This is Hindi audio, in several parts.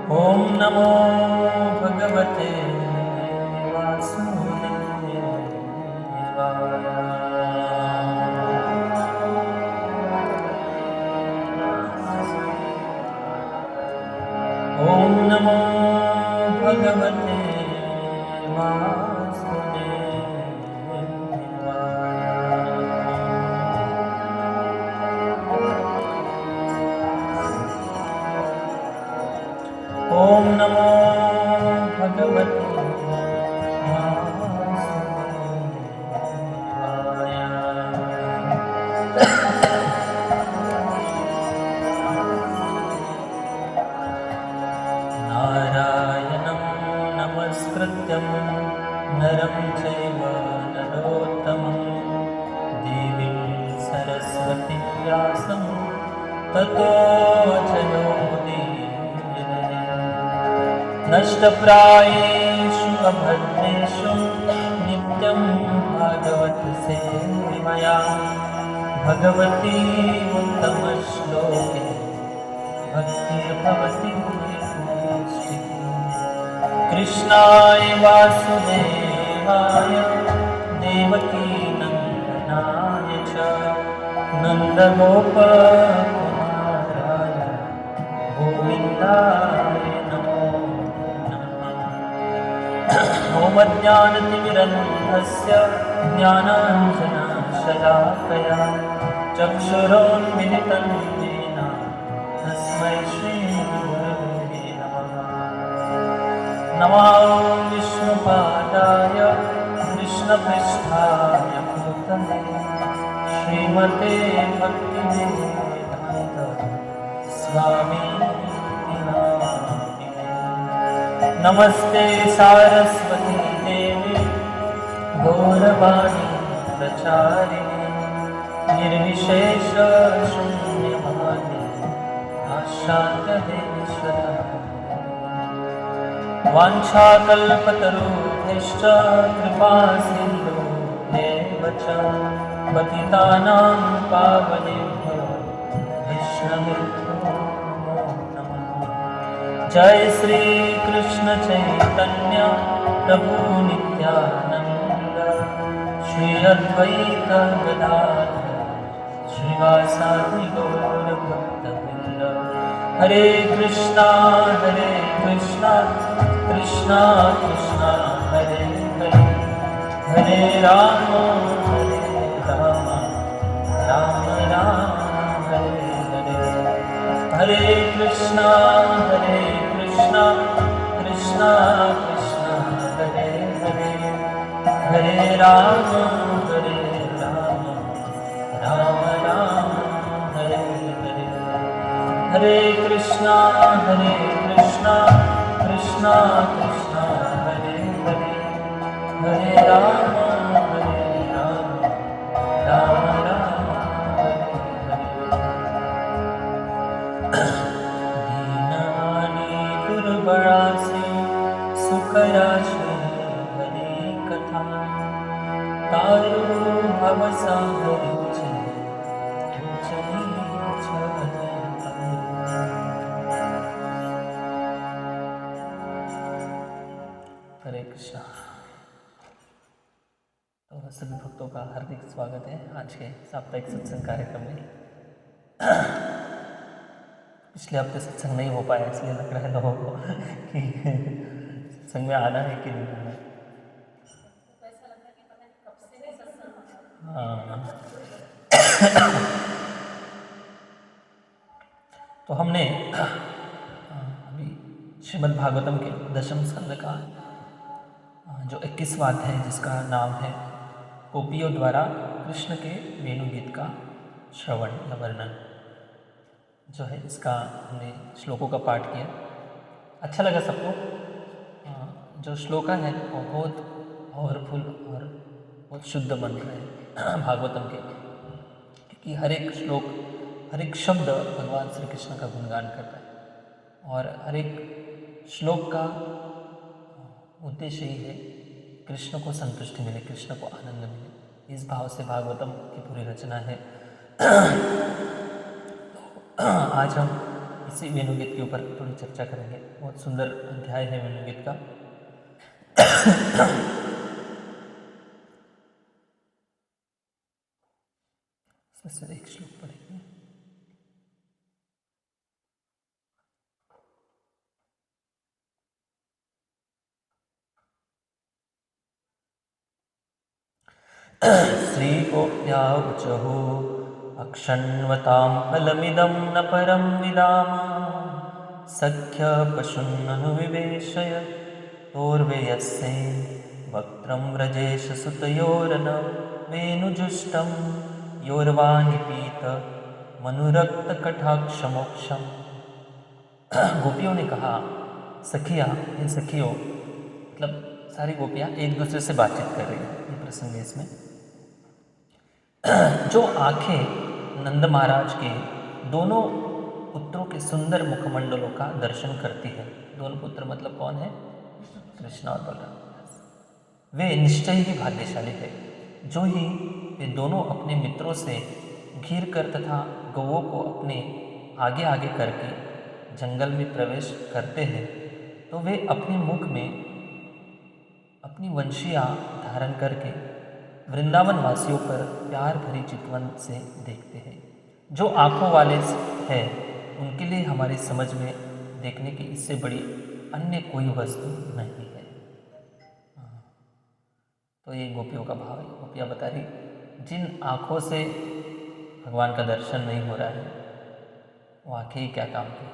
ॐ नमो भगवते वासुदेवाय। ॐ नमो भगवते वासुदेवाय। ॐ नमो भगवते वासुदेवाय। नारायणं नमस्कृत्यं नरं चैव नरोत्तमं देवीं सरस्वतीं व्यासं ततो जयोमुदीरये। नष्टप्रायेषु अभद्रेषु नित्यं भागवत सेवया भगवती उत्तमश्लोके भक्तिर्भवति कृष्णाय वासुदेवाय देवकी नन्दनाय च नन्दगोपकुमाराय गोविन्दाय नमो नमः। ॐ अज्ञानतिमिरन्धस्य ज्ञानाञ्जनशलाकया चक्षुरोन्मिलितं येन तस्मै श्रीगुरवे नमः। नमो विष्णुपादाय कृष्णपृष्ठाय भूतले श्रीमते भक्तिवेदान्त स्वामिने नामिने। नमस्ते सारस्वती देवी गौरवाणी प्रचारिणे निर्विशेष शून्यवादी आशान्तदेश्वरा। वाञ्छाकल्पतरुभ्यश्च कृपासिन्धुभ्येव च पतितानां पावनेभ्यो वैष्णवेभ्यो नमो नमः। जय श्री कृष्ण चैतन्य प्रभु नित्यानंद श्री अद्वैत गदाधर श्रीवासादि गौर भक्तवृंद। हरे कृष्णा कृष्णा कृष्णा हरे हरे हरे राम राम राम हरे हरे। हरे कृष्णा कृष्णा कृष्णा हरे हरे हरे राम राम राम हरे हरे। हरे कृष्णा कृष्णा कृष्णा हरे हरे हरे राम राम हरे हरे। दीनानि दुर्बलासि सुखराशि हरे कथा तारो भवसागरे हरे कृष्णा। तो सभी भक्तों का हार्दिक स्वागत है आज के साप्ताहिक सत्संग कार्यक्रम में। पिछले हफ्ते सत्संग नहीं हो पाया इसलिए लग रहा है लोगों को कि सत्संग में आना है कि नहीं आना है। हाँ तो हमने अभी श्रीमद् भागवतम के दशम स्कंद का जो 21वां अध्याय जिसका नाम है गोपियों द्वारा कृष्ण के वेणुगीत का श्रवण या वर्णन जो है, इसका हमने श्लोकों का पाठ किया। अच्छा लगा सबको। जो श्लोका है वो बहुत पावरफुल और बहुत शुद्ध मंत्र है भागवतम के, क्योंकि हर एक श्लोक हर एक शब्द भगवान श्री कृष्ण का गुणगान करता है और हर एक श्लोक का उद्देश्य ही है कृष्ण को संतुष्टि मिले, कृष्ण को आनंद मिले। इस भाव से भागवतम की पूरी रचना है। तो आज हम इसी वेणुगीत के ऊपर थोड़ी चर्चा करेंगे। बहुत सुंदर अध्याय है वेणुगीत का। इसमें से एक श्लोक पढ़ेंगे। श्रीगोप्या ऊचुः अक्षण्वतां फलमिदं न परं विदाम सख्यपशुन्ननुविवेशय तोर्वेयस्ये वक्त्रं व्रजेशसुतयोरन वेणुजुष्टं योर्वानिपीत मनुरक्तकटाक्षमोक्षम। गोपियों ने कहा, सखिया, इन सखियों, मतलब सारी गोपियाँ एक दूसरे से बातचीत कर रही हैं। ये प्रसंग है इसमें। जो आंखें नंद महाराज के दोनों पुत्रों के सुंदर मुखमंडलों का दर्शन करती है। दोनों पुत्र मतलब कौन है? कृष्ण और बलराम। वे निश्चय ही भाग्यशाली है। जो ही वे दोनों अपने मित्रों से घिर कर तथा गौओं को अपने आगे आगे करके जंगल में प्रवेश करते हैं, तो वे अपने मुख में अपनी वंशियाँ धारण करके वृंदावन वासियों पर प्यार भरी चितवन से देखते हैं। जो आंखों वाले हैं, उनके लिए हमारी समझ में देखने की इससे बड़ी अन्य कोई वस्तु नहीं है। तो ये गोपियों का भाव है। गोपियाँ बता रही, जिन आँखों से भगवान का दर्शन नहीं हो रहा है, वो आँखें ही क्या काम की।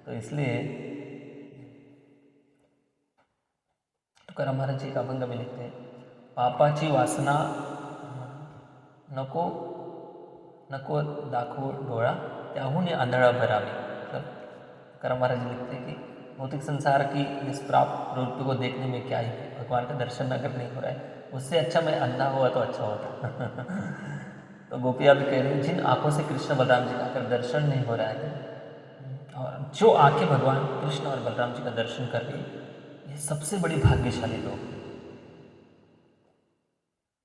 तो इसलिए तुकाराम महाराज जी का अभंग में लिखते हैं, पापाची वासना नको नको दाखो डोळा त्याहूने आंधळा भरावे। मतलब तुकाराम महाराज जी लिखते हैं कि भौतिक संसार की निष्प्राप प्रवृत्ति को देखने में क्या ही, भगवान का दर्शन अगर नहीं हो रहा है, उससे अच्छा मैं अंधा हुआ तो अच्छा होता। तो गोपियाँ भी कह रही हैं, जिन आँखों से कृष्ण बलराम जी का अगर दर्शन नहीं हो रहा है, और जो आंखें भगवान कृष्ण और बलराम जी का दर्शन कर रही है, ये सबसे बड़ी भाग्यशाली लोग हैं।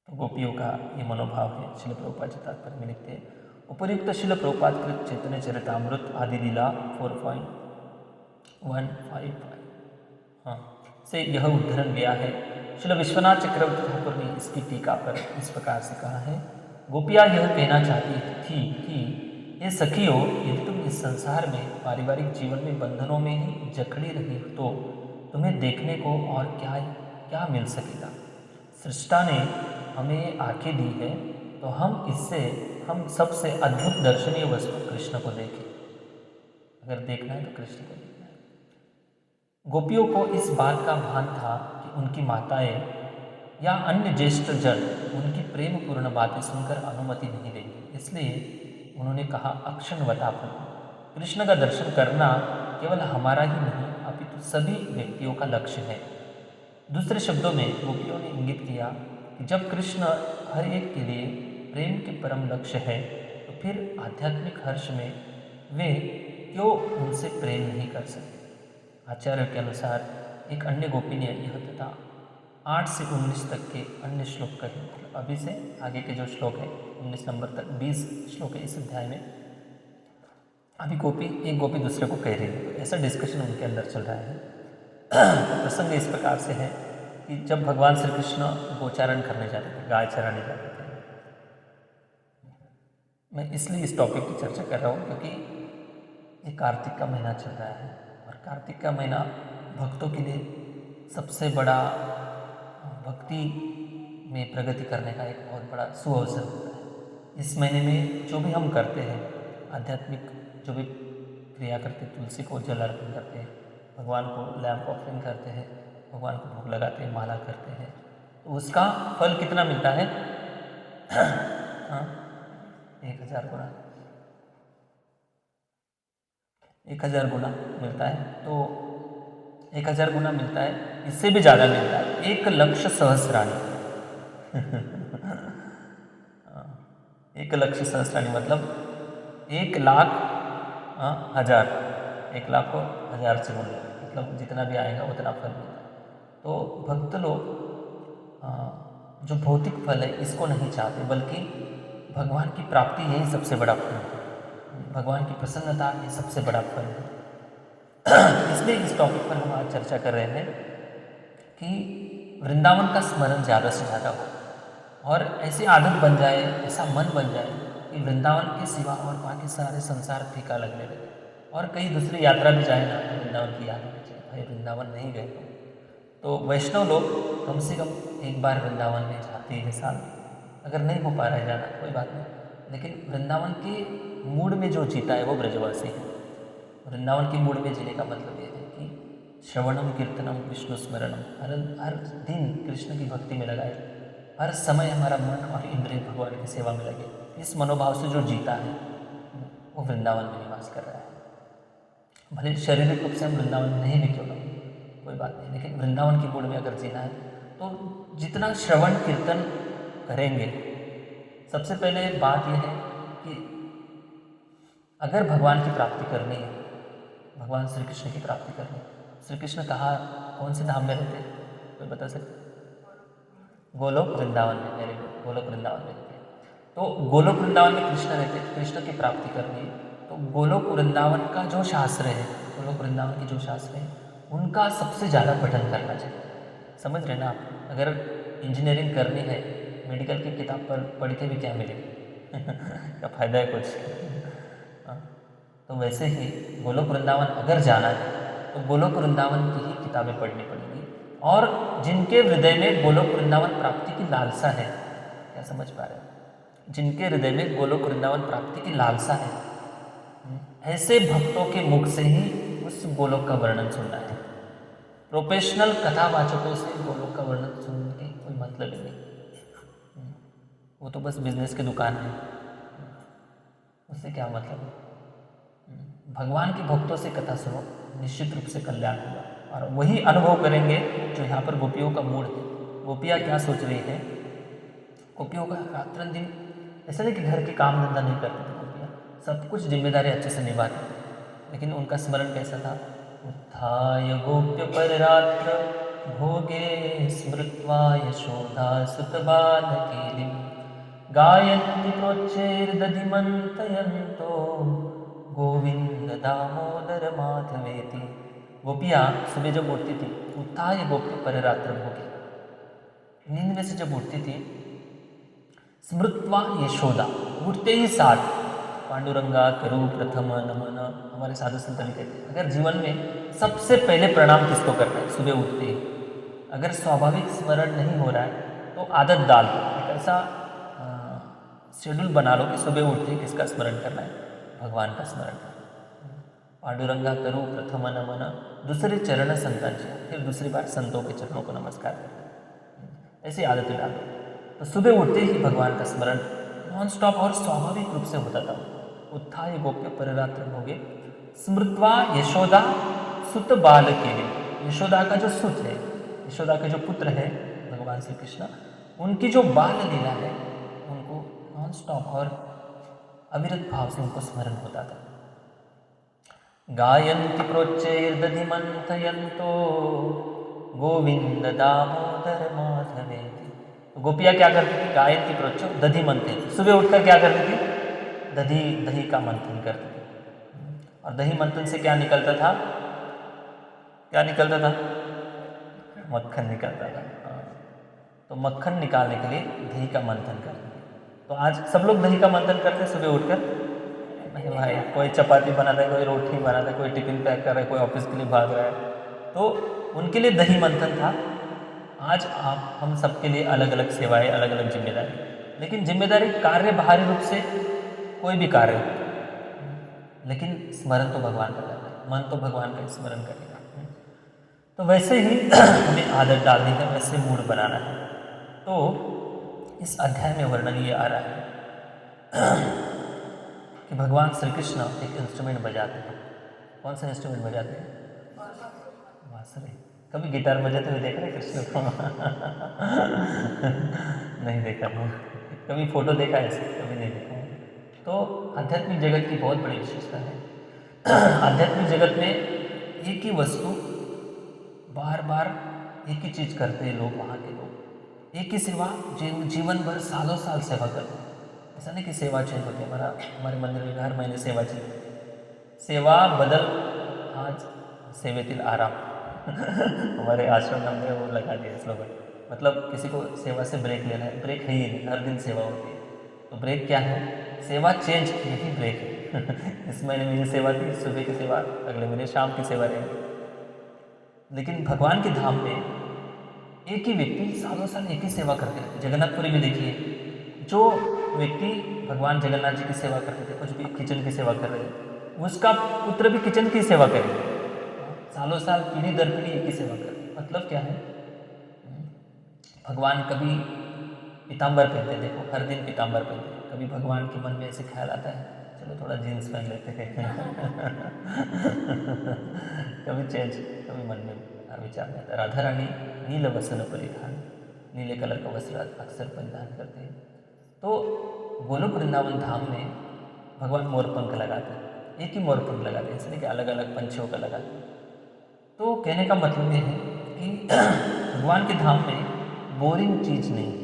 तो गोपियों का ये मनोभाव है। शिल प्रभुपाद जी तात्पर्य में लिखते हैं, उपयुक्त शिल प्रभुपाद कृत चैतन्य चरितामृत आदि लीला 4.155 हाँ से यह उद्धरण लिया है। शिल विश्वनाथ चक्रवर्ती ठाकुर ने इसकी टीका पर इस प्रकार से कहा है, गोपियाँ यह कहना चाहती थी कि ये सखियों, यदि तुम इस संसार में पारिवारिक जीवन में बंधनों में ही जकड़ी रही तो तुम्हें देखने को और क्या क्या मिल सकेगा। सृष्टा ने हमें आंखें दी है, तो हम सबसे अद्भुत दर्शनीय वस्तु कृष्ण को देखें। अगर देखना है तो कृष्ण को देखना है। गोपियों को इस बात का भान था कि उनकी माताएं या अन्य ज्येष्ठ जन उनकी प्रेम पूर्ण बातें सुनकर अनुमति नहीं देंगे, इसलिए उन्होंने कहा, अक्षणवता फल। कृष्ण का दर्शन करना केवल हमारा ही नहीं अपितु सभी व्यक्तियों का लक्ष्य है। दूसरे शब्दों में गोपियों ने इंगित किया कि जब कृष्ण हर एक के लिए प्रेम के परम लक्ष्य है, तो फिर आध्यात्मिक हर्ष में वे क्यों उनसे प्रेम नहीं कर सकते। आचार्य के अनुसार एक अन्य गोपी ने यह तथा 8 से 19 तक के अन्य श्लोक कहे। मतलब अभी से आगे के जो श्लोक है 19 नंबर तक 20 श्लोक है इस अध्याय में। अभी एक गोपी दूसरे को कह रही है, तो ऐसा डिस्कशन उनके अंदर चल रहा है। तो प्रसंग इस प्रकार से है कि जब भगवान श्री कृष्ण गोचारण करने जाते थे, गाय चराने जाते थे, मैं इसलिए इस टॉपिक की चर्चा कर रहा हूँ क्योंकि ये कार्तिक का महीना चल रहा है, और कार्तिक का महीना भक्तों के लिए सबसे बड़ा भक्ति में प्रगति करने का एक बहुत बड़ा सुअवसर होता है। इस महीने में जो भी हम करते हैं, आध्यात्मिक जो भी क्रिया करते हैं, तुलसी को जल अर्पण करते हैं, भगवान को लैम्प ऑफरिंग करते हैं, भगवान को भोग लगाते हैं, माला करते हैं, तो उसका फल कितना मिलता है? हाँ, 1000 गुना, 1000 गुना मिलता है। तो 1000 गुना मिलता है, इससे भी ज़्यादा मिलता है, 1,00,000 सहस्राणी। 1,00,000 सहस्राणी मतलब 1,00,000 1,00,000 को 1000 से गुण, मतलब जितना भी आएगा उतना फल मिलता है। तो भक्त लोग जो भौतिक फल है इसको नहीं चाहते, बल्कि भगवान की प्राप्ति यही सबसे बड़ा फल है। भगवान की प्रसन्नता ये सबसे बड़ा फल है। इसलिए इस टॉपिक पर हम आज चर्चा कर रहे हैं कि वृंदावन का स्मरण ज़्यादा से ज़्यादा हो और ऐसी आदत बन जाए, ऐसा मन बन जाए कि वृंदावन के सिवा और बाकी सारे संसार फीका लगने लगे। और कहीं दूसरी यात्रा भी जाए ना तो वृंदावन की याद आनी चाहिए, भाई वृंदावन नहीं गए तो वैष्णव लोग कम से कम एक बार वृंदावन में जाते हैं साल में। अगर नहीं हो पा रहा है जाना कोई बात नहीं, लेकिन वृंदावन के मूड में जो जीता है वो ब्रजवासी है। वृंदावन की मूड में जीने का मतलब ये है कि श्रवणम कीर्तनम विष्णु स्मरणम, हर दिन कृष्ण की भक्ति में लगाए, हर समय हमारा मन और इंद्रिय भगवान की सेवा में लगे। इस मनोभाव से जो जीता है वो वृंदावन में निवास कर रहा है। भले शारीरिक रूप से हम वृंदावन में नहीं भी क्यों ना, कोई बात नहीं, लेकिन वृंदावन की मूड में अगर जीना है तो जितना श्रवण कीर्तन करेंगे, सबसे पहले बात यह है कि अगर भगवान की प्राप्ति करनी है, भगवान श्री कृष्ण की प्राप्ति करनी है, श्री कृष्ण कहाँ कौन से धाम में रहते हैं, कोई बता सकते? गोलोक वृंदावन में, मेरे गोलोक वृंदावन में रहते हैं। तो गोलोक वृंदावन में कृष्ण रहते हैं, कृष्ण की प्राप्ति करनी है तो गोलोक वृंदावन का जो शास्त्र है, गोलोक वृंदावन की जो शास्त्र है उनका सबसे ज़्यादा पठन करना चाहिए। समझ रहे ना आप? अगर इंजीनियरिंग करनी है, मेडिकल की किताब पर पढ़ के भी क्या मिलेगी क्या फ़ायदा है कुछ? तो वैसे ही गोलोक वृंदावन अगर जाना है तो गोलोक वृंदावन की ही किताबें पढ़नी पड़ेगी। और जिनके हृदय में गोलोक वृंदावन प्राप्ति की लालसा है, क्या समझ पा रहे हैं? जिनके हृदय में गोलोक वृंदावन प्राप्ति की लालसा है, ऐसे भक्तों के मुख से ही उस गोलोक का वर्णन सुनना है। प्रोफेशनल कथावाचकों से गोलोक का वर्णन सुनने की कोई मतलब ही नहीं, वो तो बस बिजनेस की दुकान है, उससे क्या मतलब है? भगवान के भक्तों से कथा सुनो, निश्चित रूप से कल्याण होगा। और वही अनुभव करेंगे जो यहाँ पर गोपियों का मूड है। गोपियाँ क्या सोच रही है? गोपियों का रात्र दिन ऐसा नहीं कि घर के काम धंधा नहीं करती थी गोपियाँ, सब कुछ जिम्मेदारी अच्छे से निभाती थी, लेकिन उनका स्मरण कैसा था? उत्थाय गोप्य पररात्र भोगे स्मृत्वा यशोदा सुतबालकेलिं गायन्ति प्रोच्चैर्दधिमन्थयन्तो गोविंद दामोदर माधवेति। गोपियाँ सुबह जब उठती थी, उत्थाय गोप्य पररात्र भोगे, नींद में से जब उठती थी, स्मृत्वा यशोदा, उठते ही साथ पांडुरंगा करो प्रथम नमन, हमारे साधु संत भी कहते हैं अगर जीवन में सबसे पहले प्रणाम किसको करना है? सुबह उठते ही। अगर स्वाभाविक स्मरण नहीं हो रहा है तो आदत डाल दो, एक ऐसा शेड्यूल बना लो कि सुबह उठते ही किसका स्मरण करना है? भगवान का स्मरण करना। पांडुरंगा करो प्रथम नमन, दूसरे चरण संतांची, फिर दूसरी बार संतों के चरणों को नमस्कार करना। ऐसी आदतें डालो तो सुबह उठते ही भगवान का स्मरण नॉन स्टॉप और स्वाभाविक रूप से होता था। उत्थाय गोप्य पररात्र भोगे स्मृत्वा यशोदा सुत बाल के, यशोदा का जो सुत है, यशोदा के जो पुत्र है भगवान श्री कृष्ण, उनकी जो बाल लीला है उनको नॉन स्टॉप और अविरत भाव से उनको स्मरण होता था। गायन्ति प्रोच्चैर्दधिमन्थयन्तो गोविंद दामोदर माधवेति। तो गोपियाँ क्या करती थी? गायन्ति प्रोच्चो दधि मंथन, सुबह उठकर क्या करती थी? दही का मंथन करती थी। और दही मंथन से क्या निकलता था? क्या निकलता था? मक्खन निकलता था। तो मक्खन निकालने के लिए दही का मंथन करते थे। तो आज सब लोग दही का मंथन करते हैं सुबह उठकर? नहीं भाई, कोई चपाती बनाता है, कोई रोटी बनाता है, कोई टिफिन पैक कर रहा है, कोई ऑफिस के लिए भाग रहा है, तो उनके लिए दही मंथन था। आज आप हम सबके लिए अलग अलग सेवाएं, अलग अलग जिम्मेदारी, लेकिन जिम्मेदारी कार्य बाहरी रूप से कोई भी कार्य, लेकिन स्मरण तो भगवान का करना है, मन तो भगवान का स्मरण करेगा। तो वैसे ही हमें आदत डालनी है, वैसे मूड बनाना है। तो इस अध्याय में वर्णन ये आ रहा है कि भगवान श्री कृष्ण एक इंस्ट्रूमेंट बजाते हैं। कौन सा इंस्ट्रूमेंट बजाते हैं? बांसुरी। कभी गिटार बजाते हुए देख रहे कृष्ण को? नहीं देखा हूँ, कभी फोटो देखा है इसका? कभी नहीं देखा हूँ। तो आध्यात्मिक जगत की बहुत बड़ी विशेषता है। आध्यात्मिक जगत में एक ही वस्तु बार बार एक ही चीज़ करते हैं लोग, वहाँ के लोग एक ही सेवा जीवन भर सालों साल सेवा करते हैं। ऐसा नहीं कि सेवा चेंज होती है, हमारे मंदिर में हर महीने सेवा चेंज, सेवा बदल आज सेवेतील आराम हमारे आश्रम में हमने वो लगा दिया स्लोगन। मतलब किसी को सेवा से ब्रेक लेना है, ब्रेक है ही नहीं, हर दिन सेवा होती है। तो ब्रेक क्या है? सेवा चेंज, यही ब्रेक है इस महीने में ये सेवा थी, सुबह की सेवा, अगले महीने शाम की सेवा रहेगी। लेकिन भगवान के धाम में एक ही व्यक्ति सालों साल एक ही सेवा करते रहते। जगन्नाथपुरी में देखिए, जो व्यक्ति भगवान जगन्नाथ जी की सेवा करते थे, कुछ भी किचन की सेवा कर रहे हैं, उसका पुत्र भी किचन की सेवा करे, सालों साल पीढ़ी दर पीढ़ी एक ही सेवा करे। मतलब क्या है? भगवान कभी पीताम्बर पहनते, देखो हर दिन पीताम्बर पहनते, कभी भगवान के मन में ऐसे ख्याल आता है चलो थोड़ा जीन्स पहन लेते हैं कभी चेंज, कभी मन में विचार में आता। राधा रानी नील वसन परिधान, नीले कलर का वस्त्र अक्सर परिधान करते हैं। तो गोलोक वृंदावन धाम में भगवान मोरपंख लगाते हैं, एक ही मोरपंख लगाते हैं, इसलिए कि अलग अलग पंछियों का लगाते हैं। तो कहने का मतलब ये है कि भगवान के धाम में बोरिंग चीज नहीं है।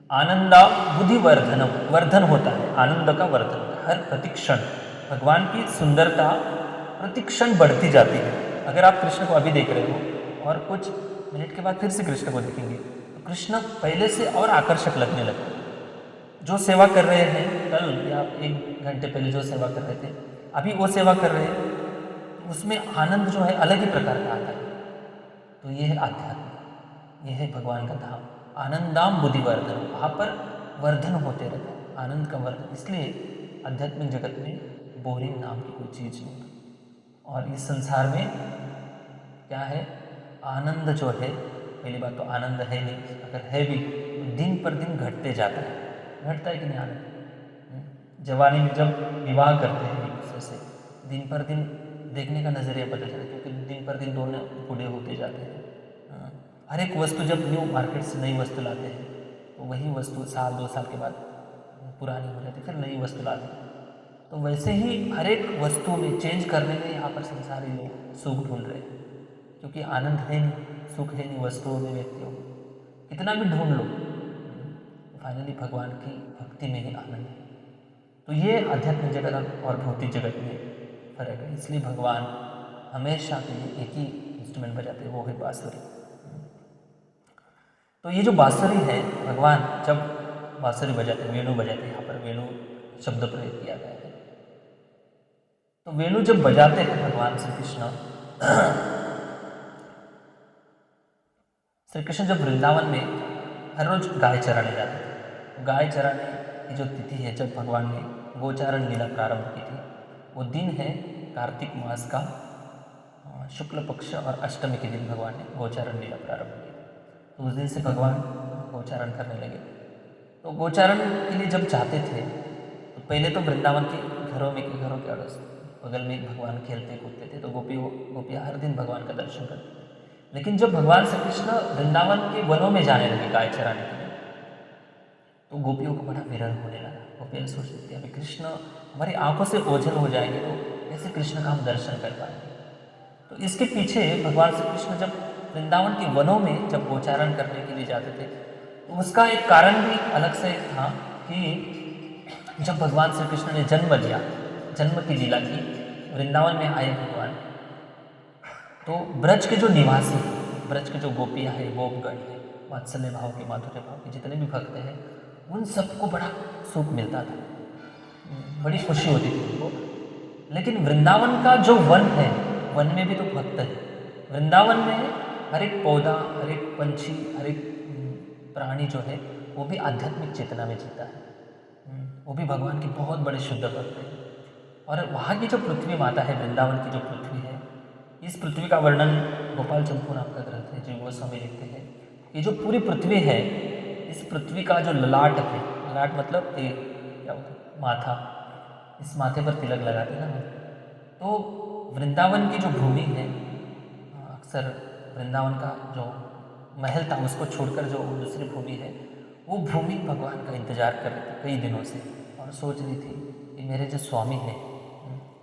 आनंदा बुद्धि वर्धन होता है, आनंद का वर्धन होता है। हर प्रतिक्षण भगवान की सुंदरता प्रतिक्षण बढ़ती जाती है। अगर आप कृष्ण को अभी देख रहे हो और कुछ मिनट के बाद फिर से कृष्ण को देखेंगे तो कृष्ण पहले से और आकर्षक लगने लगते हैं। जो सेवा कर रहे हैं कल या 1 घंटे पहले जो सेवा कर रहे थे, अभी वो सेवा कर रहे हैं, उसमें आनंद जो है अलग ही प्रकार का आता है। तो ये है आध्यात्म, ये है भगवान का धाम। आनंदाम बुद्धिवर्धन, वहाँ पर वर्धन होते रहते हैं, आनंद का वर्धन। इसलिए आध्यात्मिक जगत में बोरिंग नाम की कोई चीज़ नहीं। और इस संसार में क्या है? आनंद जो है, पहली बात तो आनंद है नहीं, अगर है भी तो दिन पर दिन घटते जाता है। घटता है कि नहीं आनंद? जवानी में जब विवाह करते हैं एक दूसरे से, दिन पर दिन देखने का नज़रिया बदल जाता है, क्योंकि दिन पर दिन दोनों बूढ़े होते जाते हैं। हर एक वस्तु जब न्यू मार्केट से नई वस्तु लाते हैं तो वही वस्तु 1-2 साल के बाद पुरानी हो जाती है, फिर नई वस्तु लाते हैं। तो वैसे ही हर एक वस्तु में चेंज करने में यहाँ पर संसारी लोग सुख ढूंढ रहे हैं, क्योंकि आनंद है नहीं, सुख है नहीं वस्तुओं में, व्यक्तियों में। कितना भी ढूंढ लो, फाइनली भगवान की भक्ति में ही आनंद है। तो ये आध्यात्मिक जगत और भौतिक जगत में फर्क है। इसलिए भगवान हमेशा के लिए एक ही इंस्ट्रूमेंट बजाते हैं, वो है बांसुरी। तो ये जो बांसुरी है, भगवान जब बांसुरी बजाते हैं, वेणु बजाते हैं, यहाँ पर वेणु शब्द प्रयोग किया गया है। तो वेणु जब बजाते हैं भगवान श्री कृष्ण जब वृंदावन में हर रोज गाय चराने जाते थे। गाय चराने की जो तिथि है, जब भगवान ने गोचारण लीला प्रारंभ की थी, वो दिन है कार्तिक मास का शुक्ल पक्ष और अष्टमी के दिन भगवान ने गोचारण लीला प्रारंभ की। तो उस दिन से भगवान गोचारण करने लगे। तो गोचारण के लिए जब जाते थे तो पहले तो वृंदावन के घरों के अड़ोस बगल में भगवान खेलते कूदते थे, तो गोपियाँ हर दिन भगवान का दर्शन करते थे। लेकिन जब भगवान श्री कृष्ण वृंदावन के वनों में जाने लगे गाय चराने के लिए, तो गोपियों को बड़ा विरह होने लगा। गोपियाँ सोचती थी अभी कृष्ण हमारी आंखों से ओझल हो जाएंगे तो कैसे कृष्ण का हम दर्शन कर पाएंगे। तो इसके पीछे भगवान श्री कृष्ण जब वृंदावन के वनों में जब गोचारण करने के लिए जाते थे, तो उसका एक कारण भी अलग से था कि जब भगवान श्री कृष्ण ने जन्म लिया, जन्म की लीला की, वृंदावन में आए भगवान, तो ब्रज के जो निवासी, ब्रज के जो गोपियाँ हैं, गोपगण हैं, वात्सल्य भाव के, माधुर्य भाव के जितने भी भक्त हैं, उन सबको बड़ा सुख मिलता था, बड़ी खुशी होती थी उनको। लेकिन वृंदावन का जो वन है, वन में भी तो भक्त है। वृंदावन में हर एक पौधा, हर एक पंछी, हर एक प्राणी जो है वो भी आध्यात्मिक चेतना में जीता है, वो भी भगवान की बहुत बड़े शुद्ध भक्त है। और वहाँ की जो पृथ्वी माता है, वृंदावन की जो पृथ्वी है, इस पृथ्वी का वर्णन गोपाल चंपू नाम का ग्रंथ है, जीव गोस्वामी लिखते हैं। ये जो पूरी पृथ्वी है, इस पृथ्वी का जो ललाट है, ललाट मतलब क्या होता है? माथा, इस माथे पर तिलक लगाते हैं ना। तो वृंदावन की जो भूमि है, अक्सर वृंदावन का जो महल था उसको छोड़कर जो दूसरी भूमि है, वो भूमि भगवान का इंतजार कर रही थी कई दिनों से, और सोच रही थी कि मेरे जो स्वामी हैं,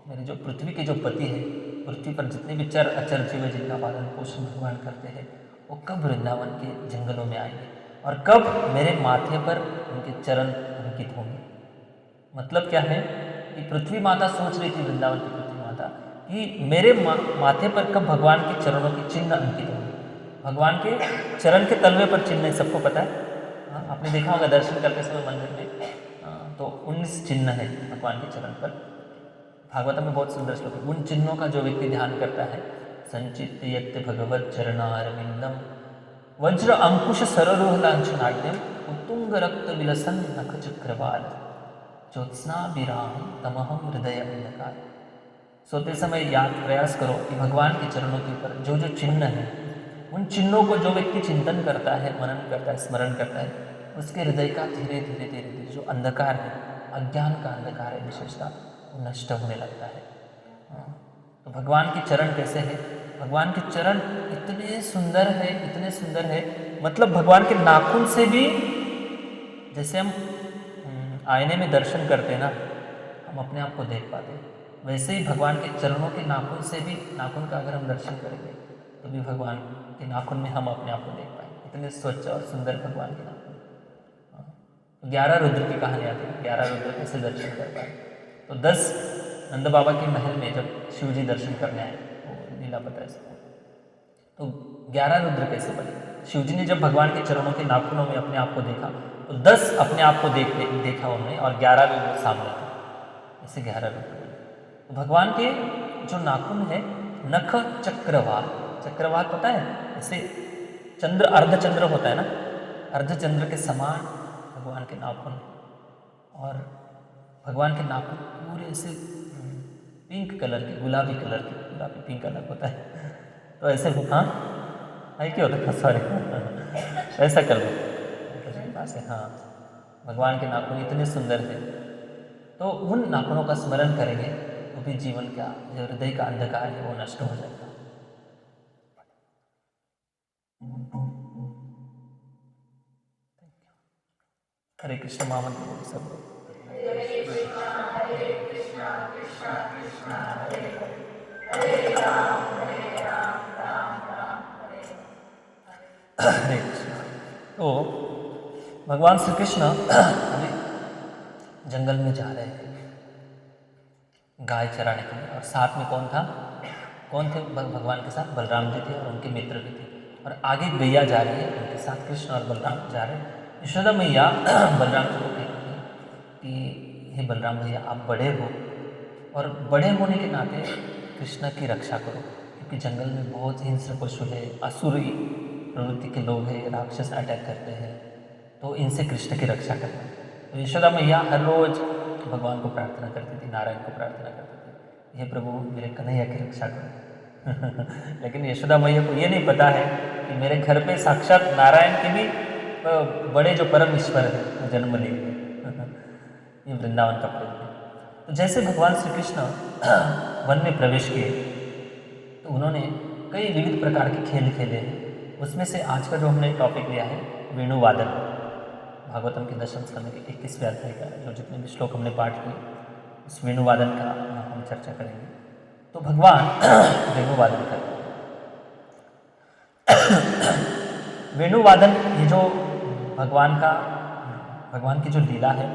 मेरे जो पृथ्वी के जो पति है, पृथ्वी पर जितने भी चर अचर जीव जिनका पालन पोषण भगवान करते हैं, वो कब वृंदावन के जंगलों में आएंगे और कब मेरे माथे पर उनके चरण हम अंकित होंगे। मतलब क्या है कि पृथ्वी माता सोच रही थी, वृंदावन की पृथ्वी माता, कि मेरे माथे पर कब भगवान के चरणों के चिन्ह अंकित होंगे। भगवान के चरण के तलवे पर चिन्ह है, सबको पता है। हाँ, आपने देखा होगा दर्शन करते समय मंदिर में। तो 19 चिन्ह है भगवान के चरण पर। भागवतम में बहुत सुंदर श्लोक है। उन चिन्हों का जो व्यक्ति ध्यान करता है, संचित यत्ते भगवत चरणारविंदम वज्र अंकुश सरोह लांछनाट्यम उत्तुंग रक्त विलसन नख चक्रवाल ज्योत्स्ना विराम तमहम हृदय अंधकार। सोते समय याद प्रयास करो कि भगवान के चरणों के ऊपर जो जो चिन्ह है, उन चिन्हों को जो व्यक्ति चिंतन करता है, मनन करता है, स्मरण करता है, उसके हृदय का धीरे धीरे धीरे धीरे जो अंधकार है, अज्ञान का अंधकार है विशेषता, वो नष्ट होने लगता है। तो भगवान के चरण कैसे है? भगवान के चरण इतने सुंदर है, इतने सुंदर है, मतलब भगवान के नाखून से भी, जैसे हम आईने में दर्शन करते हैं ना, हम अपने आप को देख पाते हैं, वैसे ही भगवान के चरणों के नाखून से भी, नाखून का अगर हम दर्शन करेंगे तो भी भगवान के नाखून में हम अपने आप को देख पाएंगे। इतने स्वच्छ और सुंदर भगवान के नाखून। 11 रुद्र की कहानी आती है, 11 रुद्र कैसे दर्शन कर पाए। तो 10 नंद बाबा के महल में जब शिव जी दर्शन करने आए, वो लीला पता है सबको, तो 11 रुद्र कैसे बने। शिव जी ने जब भगवान के चरणों के नाखूनों में अपने आप को देखा, तो 10 अपने आप को देखा उन्होंने, और 11 रुद्र सामने थे, ऐसे 11 रुद्र बने। तो भगवान के जो नाखून है, नख चक्रवाल, चक्रवाल पता है, ऐसे चंद्र, अर्धचंद्र होता है ना, अर्धचंद्र के समान भगवान के नाखून, और भगवान के नाखून पूरे ऐसे पिंक कलर के, गुलाबी कलर के, गुलाबी पिंक अलग होता है, तो ऐसे हाँ है क्या होता है, सॉरी ऐसा कर लो पास है। हाँ, भगवान के नाखून इतने सुंदर है, तो उन नाखूनों का स्मरण करेंगे तो भी जीवन का जो हृदय का अंधकार है वो नष्ट हो जाएगा। हरे कृष्ण महामंत्र बोलो सब लोग। हरे कृष्ण। तो भगवान श्री कृष्ण अभी जंगल में जा रहे हैं गाय चराने के लिए, और साथ में कौन था, कौन थे भगवान के साथ? बलराम जी थे और उनके मित्र भी थे, और आगे गैया जा रही है, उनके साथ कृष्ण और बलराम जा रहे हैं। यशोदा मैया बलराम जी को कहती है कि हे बलराम भैया, आप बड़े हो, और बड़े होने के नाते कृष्ण की रक्षा करो, क्योंकि जंगल में बहुत हिंस्र पशु है, असुरी प्रवृत्ति के लोग हैं, राक्षस अटैक करते हैं, तो इनसे कृष्ण की रक्षा करना। तो यशोदा मैया हर रोज भगवान को प्रार्थना करती थी, नारायण को प्रार्थना करती थी, हे प्रभु मेरे कन्हैया की रक्षा करो। लेकिन यशोदा मैया को ये नहीं पता है कि मेरे घर पे साक्षात नारायण के भी बड़े जो परम ईश्वर है वो जन्म लिए। ये वृंदावन का प्रेम है। तो जैसे भगवान श्री कृष्ण वन में प्रवेश किए, तो उन्होंने कई विविध प्रकार के खेल खेले हैं। उसमें से आज का जो हमने टॉपिक लिया है, वेणुवादन, भागवतम के 10वें स्कंद के 21वें अध्याय का जो जितने भी श्लोक हमने पाठ किए, उस वेणुवादन का हम चर्चा करेंगे। तो भगवान वेणुवादन करते हैं। वेणुवादन ये जो भगवान की जो लीला है,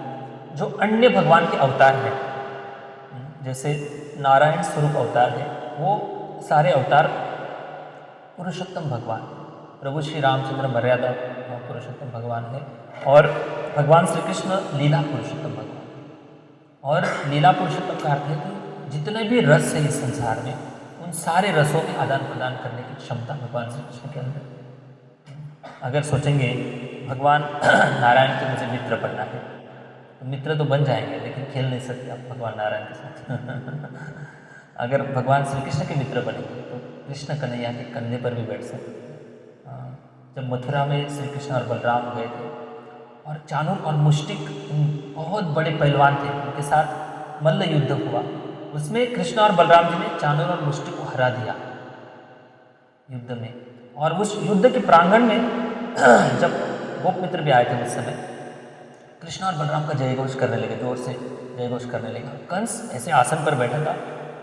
जो अन्य भगवान के अवतार हैं, जैसे नारायण स्वरूप अवतार है, वो सारे अवतार पुरुषोत्तम भगवान, प्रभु श्री रामचंद्र मर्यादा पुरुषोत्तम भगवान है, और भगवान श्री कृष्ण लीला पुरुषोत्तम भगवान। और लीला पुरुषोत्तम का अर्थ है कि जितने भी रस है इस संसार में, उन सारे रसों में आदान प्रदान करने की क्षमता भगवान श्री कृष्ण के अंदर। अगर सोचेंगे भगवान नारायण के मुझे मित्र बनना है, तो मित्र तो बन जाएंगे, लेकिन खेल नहीं सकते आप भगवान नारायण के साथ। अगर भगवान श्री कृष्ण के मित्र बनेंगे तो कृष्ण कन्हैया के कंधे पर भी बैठ सकते। जब मथुरा में श्री कृष्ण और बलराम गए थे, और चाणूर और मुष्टिक बहुत बड़े पहलवान थे, उनके साथ मल्ल युद्ध हुआ, उसमें कृष्ण और बलराम जी ने चाणूर और मुष्टिक को हरा दिया युद्ध में। और उस युद्ध के प्रांगण में जब गोप मित्र भी आए थे उस समय, कृष्ण और बलराम का जय घोष करने लगे, जोर से जय घोष करने लगे। कंस ऐसे आसन पर बैठा था।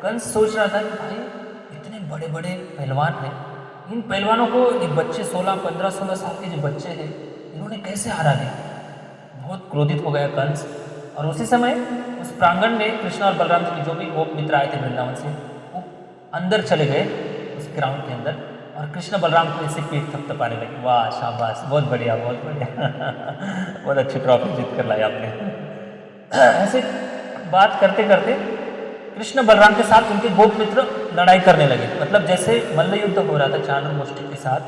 कंस सोच रहा था कि भाई इतने बड़े बड़े पहलवान हैं, इन पहलवानों को एक बच्चे 15-16 साल के जो बच्चे हैं, इन्होंने कैसे हरा दिया। बहुत क्रोधित हो गया कंस। और उसी समय उस प्रांगण में कृष्ण और बलराम जी के जो भी गोप मित्र आए थे वृंदावन से, वो अंदर चले गए उस ग्राउंड के अंदर, और कृष्ण बलराम को ऐसे पीठ थपथपाने लगे। वाह शाबाश, बहुत बढ़िया बहुत बढ़िया बहुत अच्छी ट्रॉफी जीत कर लाए आपने। ऐसे बात करते करते कृष्ण बलराम के साथ उनके गोप मित्र लड़ाई करने लगे। मतलब जैसे मल्ल युद्ध हो रहा था चाणूर मुष्टिक के साथ,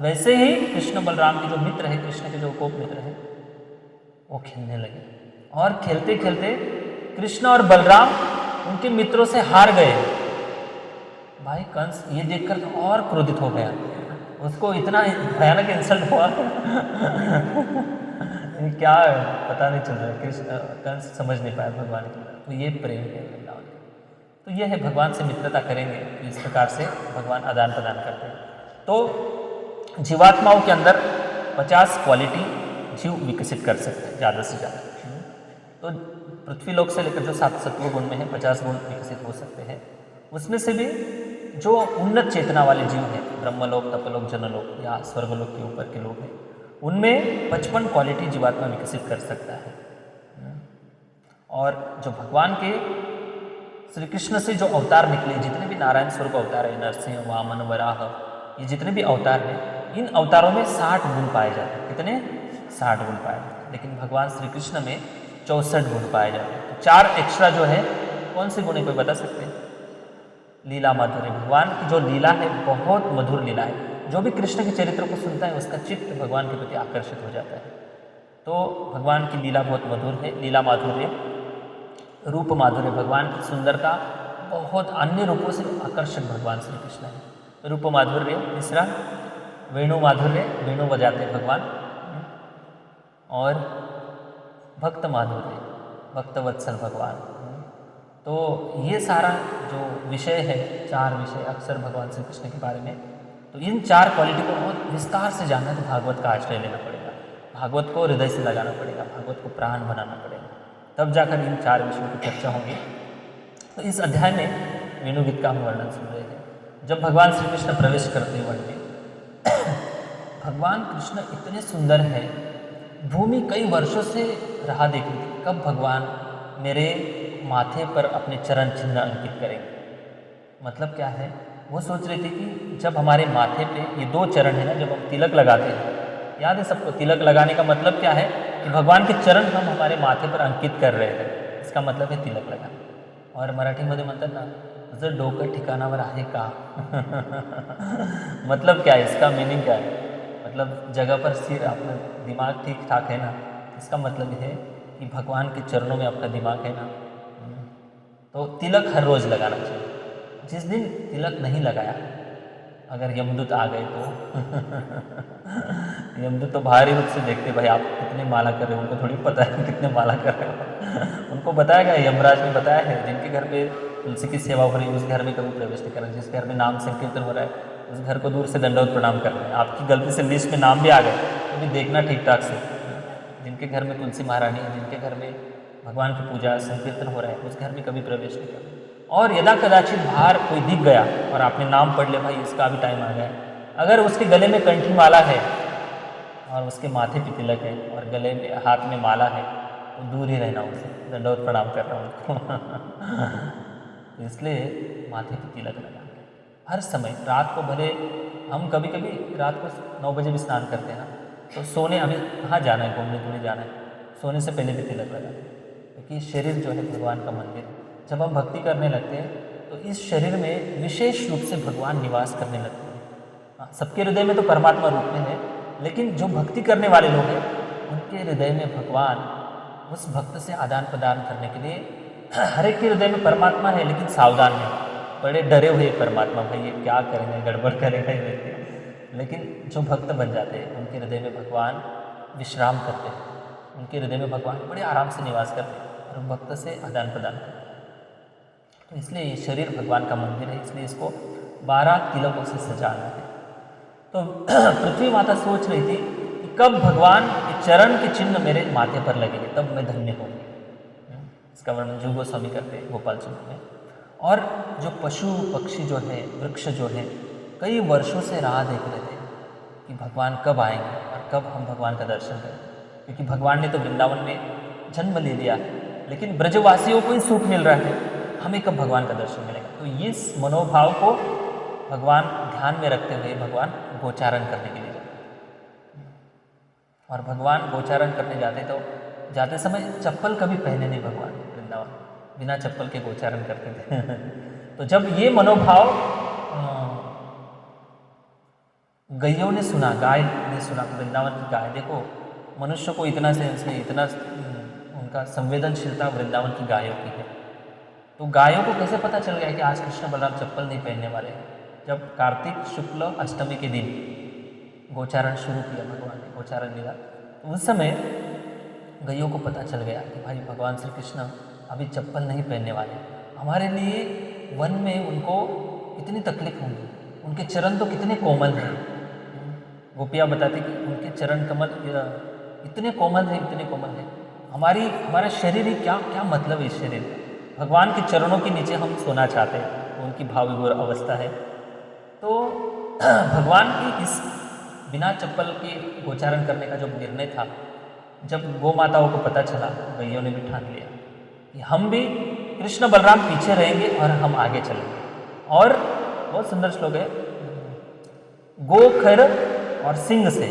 वैसे ही कृष्ण बलराम के जो मित्र है, कृष्ण के जो गोप मित्र हैं, वो खेलने लगे। और खेलते खेलते कृष्ण और बलराम उनके मित्रों से हार गए। भाई कंस ये देखकर तो और क्रोधित हो गया, उसको इतना भयानक इंसल्ट हुआ ये क्या है, पता नहीं चल रहा है। कृष्ण कंस समझ नहीं पाया भगवान की, तो ये प्रेम है वृंदावन का। तो ये है भगवान से मित्रता करेंगे तो इस प्रकार से भगवान आदान प्रदान करते हैं। तो जीवात्माओं के अंदर 50 क्वालिटी जीव विकसित कर सकते हैं ज़्यादा से ज़्यादा। तो पृथ्वी लोक से लेकर जो 7 सत्व गुण में है 50 गुण विकसित हो सकते हैं। उसमें से भी जो उन्नत चेतना वाले जीव हैं, ब्रह्मलोक, तपलोक, जनलोक या स्वर्गलोक के ऊपर के लोग हैं, उनमें 55 क्वालिटी जीवात्मा विकसित कर सकता है। और जो भगवान के श्री कृष्ण से जो अवतार निकले, जितने भी नारायण स्वरूप अवतार है, नरसिंह, वामन, वराह, ये जितने भी अवतार हैं, इन अवतारों में 60 गुण पाए जाते हैं। कितने? 60 गुण पाए जाते हैं। लेकिन भगवान श्री कृष्ण में 64 गुण पाए जाते हैं। तो 4 एक्स्ट्रा जो है, कौन से गुण है, कोई बता सकते हैं? लीला माधुर्य, भगवान की जो लीला है बहुत मधुर लीला है। जो भी कृष्ण के चरित्र को सुनता है उसका चित्त भगवान के प्रति आकर्षित हो जाता है। तो भगवान की लीला बहुत मधुर है, लीला माधुर्य। रूप माधुर्य, भगवान की सुंदरता बहुत अन्य रूपों से आकर्षक भगवान श्री कृष्ण है। रूप माधुर्य। तीसरा वेणु माधुर्य, वेणु बजाते भगवान। और भक्त माधुर्य, भक्त वत्सल भगवान। तो ये सारा जो विषय है, 4 विषय अक्सर भगवान श्री कृष्ण के बारे में, तो इन 4 क्वालिटी को बहुत विस्तार से जानना है तो भागवत का आश्रय लेना पड़ेगा, भागवत को हृदय से लगाना पड़ेगा, भागवत को प्राण बनाना पड़ेगा, तब जाकर इन 4 विषयों की चर्चा होगी। तो इस अध्याय में वेणुगीत का हम वर्णन सुन रहे हैं। जब भगवान श्री कृष्ण प्रवेश करते हैं वन में, भगवान कृष्ण इतने सुंदर है, भूमि कई वर्षों से राह देख रही थी कब भगवान मेरे माथे पर अपने चरण चिन्ह अंकित करेंगे। मतलब क्या है, वो सोच रही थी कि जब हमारे माथे पे ये 2 चरण है ना, जब हम तिलक लगाते हैं, याद है सबको, तिलक लगाने का मतलब क्या है कि भगवान के चरण हम हमारे माथे पर अंकित कर रहे हैं, इसका मतलब है तिलक लगाना। और मराठीमध्ये म्हणतात ना, तुझं डोकं ठिकाणावर आहे का मतलब क्या है, इसका मीनिंग क्या है? मतलब जगह पर सिर, अपना दिमाग ठीक ठाक है ना, इसका मतलब ये है कि भगवान के चरणों में आपका दिमाग है ना। तो तिलक हर रोज़ लगाना चाहिए। जिस दिन तिलक नहीं लगाया, अगर यमदूत आ गए तो यमदूत तो बाहरी रूप से देखते, भाई आप कितने माला कर रहे हो, उनको थोड़ी पता है कितने माला कर रहे हो उनको बताया गया, यमराज ने बताया है, जिनके घर पे तुलसी की सेवा हो रही है उस घर में कभी प्रवेश नहीं करना, जिस घर में नाम संकीर्तन हो रहा है उस घर को दूर से दंडवत प्रणाम करना है। आपकी गलती से लिस्ट में नाम भी आ गए तो भी देखना ठीक ठाक से। जिनके घर में तुलसी महारानी है, जिनके घर में भगवान की पूजा संकीर्तन हो रहा है, उस घर में कभी प्रवेश नहीं करना। और यदा कदाचित बाहर कोई दिख गया और आपने नाम पढ़ लिया, भाई इसका भी टाइम आ गया, अगर उसके गले में कंठी माला है और उसके माथे पे तिलक है और गले में हाथ में माला है, तो दूर ही रहना उनसे, दंडवत प्रणाम करना उनको तो इसलिए माथे पे तिलक लगाना हर समय। रात को भले हम कभी कभी रात को 9 बजे भी स्नान करते हैं ना, तो सोने हमें कहाँ जाना है, घूमने के लिए जाना है, सोने से पहले भी तिलक लगाते हैं, क्योंकि शरीर जो है भगवान का मंदिर है। जब हम भक्ति करने लगते हैं तो इस शरीर में विशेष रूप से भगवान निवास करने लगते हैं। सबके हृदय में तो परमात्मा रूप में है, लेकिन जो भक्ति करने वाले लोग हैं उनके हृदय में भगवान उस भक्त से आदान प्रदान करने के लिए, हर एक के हृदय में परमात्मा है लेकिन सावधान है, बड़े डरे हुए परमात्मा, भाई ये क्या करेंगे, गड़बड़ करेंगे ये व्यक्ति। लेकिन जो भक्त बन जाते हैं उनके हृदय में भगवान विश्राम करते हैं, उनके हृदय में भगवान बड़े आराम से निवास करते हैं और भक्त से आदान प्रदान करते हैं। तो इसलिए ये शरीर भगवान का मंदिर है, इसलिए इसको 12 तिलकों से सजाना है। तो पृथ्वी माता सोच रही थी कि कब भगवान के चरण के चिन्ह मेरे माथे पर लगेंगे तब मैं धन्य होंगी। इसका वर्णन जीव गोस्वामी करते हैं गोपाल चंद्र में। और जो पशु पक्षी जो है, वृक्ष जो है, कई वर्षों से राह देख रहे थे कि भगवान कब आएंगे और कब हम भगवान का दर्शन करें। क्योंकि भगवान ने तो वृंदावन में जन्म ले लिया है, लेकिन ब्रजवासियों को ही सुख मिल रहा है, हमें कब भगवान का दर्शन मिलेगा। तो इस मनोभाव को भगवान ध्यान में रखते हुए भगवान गोचारण करने के लिए जाते, और भगवान गोचारण करने जाते तो जाते समय चप्पल कभी पहने नहीं भगवान वृंदावन, बिना चप्पल के गोचारण करते थे। तो जब ये मनोभाव गैयों ने सुना, गाय ने सुना, वृंदावन की गाय, देखो मनुष्य को इतना सेंस नहीं, इतना उनका संवेदनशीलता वृंदावन की गायों की है। तो गायों को कैसे पता चल गया कि आज कृष्ण बलराम चप्पल नहीं पहनने वाले हैं। जब कार्तिक शुक्ल अष्टमी के दिन गोचारण शुरू किया भगवान ने, गोचारण लीला, तो उस समय गैयों को पता चल गया कि भाई भगवान श्री कृष्ण अभी चप्पल नहीं पहनने वाले। हमारे लिए वन में उनको कितनी तकलीफ होंगी, उनके चरण तो कितने कोमल हैं। गोपियाँ बताती कि उनके चरण कमल इतने कोमल हैं, इतने कोमल हैं। हमारा शरीर ही क्या क्या मतलब है इस शरीर, भगवान के चरणों के नीचे हम सोना चाहते हैं, उनकी भाव विभोर अवस्था है। तो भगवान की इस बिना चप्पल के गोचारण करने का जो निर्णय था, जब गौ माताओं को पता चला, गैयों ने भी ठान लिया कि हम भी कृष्ण बलराम पीछे रहेंगे और हम आगे चलेंगे। और बहुत सुंदर श्लोक है, गोखर और सिंग से,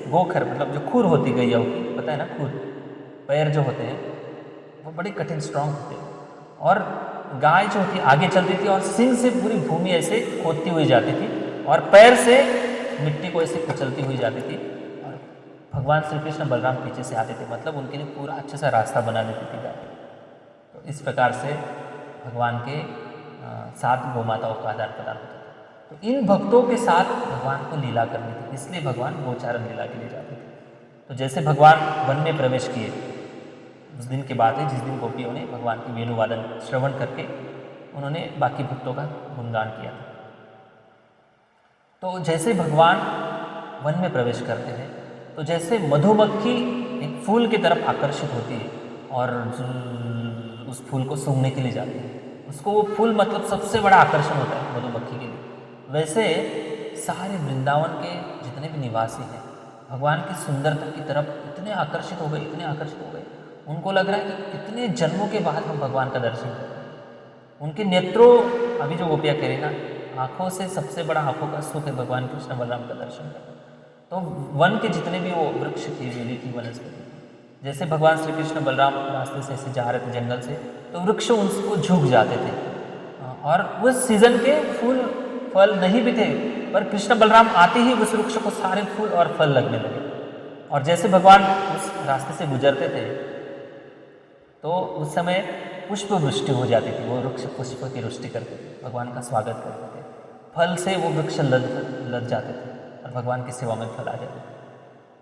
गोखर मतलब जो खुर होती गैया की, पता है ना, खुर पैर जो होते हैं वो बड़े कठिन स्ट्रांग होते हैं, और गाय जो होती आगे चलती थी और सिंग से पूरी भूमि ऐसे खोदती हुई जाती थी और पैर से मिट्टी को ऐसे कुचलती हुई जाती थी, और भगवान श्री कृष्ण बलराम पीछे से आते थे, मतलब उनके लिए पूरा अच्छा सा रास्ता बना देती थी गाय। तो इस प्रकार से भगवान के साथ गौ माताओं का आदान प्रदान होता था। तो इन भक्तों के साथ भगवान को लीला करनी थी, इसलिए भगवान गोचारण लीला के लिए जाते थे। तो जैसे भगवान वन में प्रवेश किए, उस दिन की बात है जिस दिन गोपियों ने भगवान की वेणुवादन श्रवण करके उन्होंने बाकी भक्तों का गुणगान किया था। तो जैसे भगवान वन में प्रवेश करते हैं, तो जैसे मधुमक्खी एक फूल की तरफ आकर्षित होती है और उस फूल को सूंघने के लिए जाती है, उसको वो फूल मतलब सबसे बड़ा आकर्षण होता है मधुमक्खी के लिए, वैसे सारे वृंदावन के जितने भी निवासी हैं भगवान की सुंदरता की तरफ इतने आकर्षित हो गए, इतने आकर्षित हो गए, उनको लग रहा है कि कितने जन्मों के बाद हम भगवान का दर्शन कर रहे हैं। उनके नेत्रों, अभी जो गोपियाँ कह रही ना, आँखों से सबसे बड़ा आँखों का सुख है भगवान कृष्ण बलराम का दर्शन करना। तो वन के जितने भी वो वृक्ष थे, वेली थी, वनस्पति, जैसे भगवान श्री कृष्ण बलराम रास्ते से ऐसे जा रहे थे जंगल से, तो वृक्ष उनको झुक जाते थे, और उस सीजन के फूल फल नहीं भी थे, पर कृष्ण बलराम आते ही उस वृक्ष को सारे फूल और फल लगने लगे। और जैसे भगवान उस रास्ते से गुजरते थे तो उस समय पुष्प वृष्टि हो जाती थी, वो वृक्ष पुष्प की वृष्टि करते थे, भगवान का स्वागत करते थे, फल से वो वृक्ष लद जाते थे और भगवान की सेवा में फल आ जाते थे।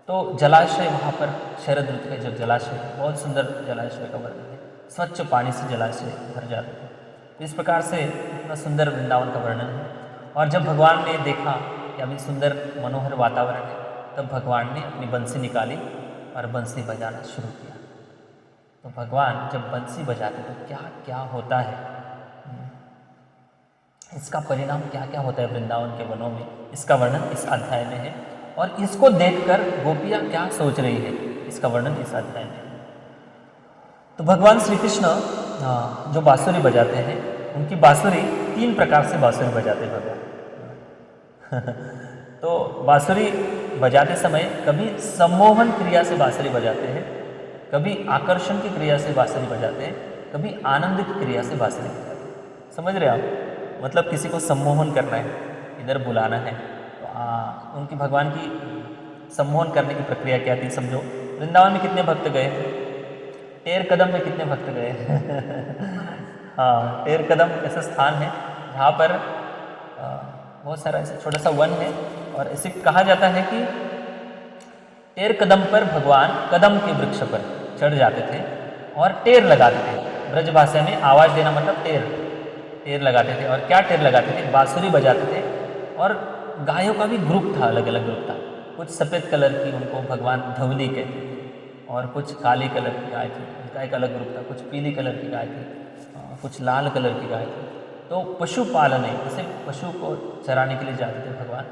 तो जलाशय वहाँ पर शरद ऋतु के जो जलाशय, बहुत सुंदर जलाशय का वर्णन है, स्वच्छ पानी से जलाशय भर जाते थे। तो इस प्रकार से इतना सुंदर वृंदावन का वर्णन है। और जब भगवान ने देखा कि अभी सुंदर मनोहर वातावरण है, तब भगवान ने अपनी बंसी निकाली और बंसी बजाना शुरू किया। तो भगवान जब बंसी बजाते तो क्या क्या होता है, इसका परिणाम क्या क्या होता है वृंदावन के वनों में, इसका वर्णन इस अध्याय में है। और इसको देखकर गोपियाँ क्या सोच रही है, इसका वर्णन इस अध्याय में है। तो भगवान श्री कृष्ण जो बांसुरी बजाते हैं, उनकी बांसुरी 3 प्रकार से बांसुरी बजाते हैं भगवान। तो बांसुरी बजाते समय कभी सम्मोहन क्रिया से बांसुरी बजाते हैं, कभी आकर्षण की क्रिया से बांसुरी बजाते हैं, कभी आनंद की क्रिया से बांसुरी बजाते हैं। समझ रहे आप, मतलब किसी को सम्मोहन करना है, इधर बुलाना है, तो उनकी भगवान की सम्मोहन करने की प्रक्रिया क्या थी समझो। वृंदावन में कितने भक्त गए, टेर कदम में कितने भक्त गए हाँ, टेर कदम ऐसा स्थान है जहाँ पर बहुत सारा ऐसा छोटा सा वन है, और ऐसे कहा जाता है कि टेर कदम पर भगवान कदम के वृक्ष पर चढ़ जाते थे और टेर लगाते थे। ब्रज भाषा में आवाज़ देना मतलब टेर लगाते थे। और क्या टेर लगाते थे, बांसुरी बजाते थे। और गायों का भी ग्रुप था, अलग अलग ग्रुप था। कुछ सफ़ेद कलर की, उनको भगवान धवली कहते थे, और कुछ काली कलर की गाय थी, उनका एक अलग ग्रुप था। कुछ पीली कलर की गाय थी, कुछ लाल कलर की गाय थी। तो पशुपालन है, जैसे पशु को चराने के लिए जाते थे भगवान,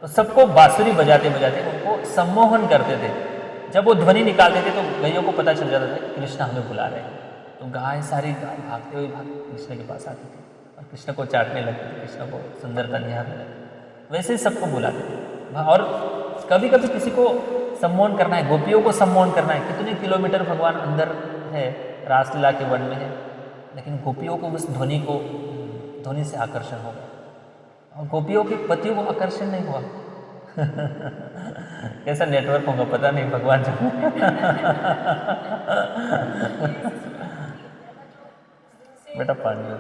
तो सबको बांसुरी बजाते बजाते उनको सम्मोहन करते थे। जब वो ध्वनि निकालते थे तो गैयों को पता चल जाता था कि कृष्ण हमें बुला रहे हैं। तो सारी गाय भागते हुए कृष्ण के पास आती थी और कृष्ण को चाटने लगती थी, कृष्ण को सुंदरता निहारने लगती थी। वैसे ही सबको बुलाते थे। और कभी कभी किसी को सम्मोहन करना है, गोपियों को सम्मोहन करना है, कितने किलोमीटर भगवान अंदर है, रासलीला के वन में है, लेकिन गोपियों को उस ध्वनि से आकर्षण हो गया और गोपियों के पतियों को आकर्षण नहीं हुआ। कैसा नेटवर्क होगा पता नहीं भगवान जो बेटा पानी दो।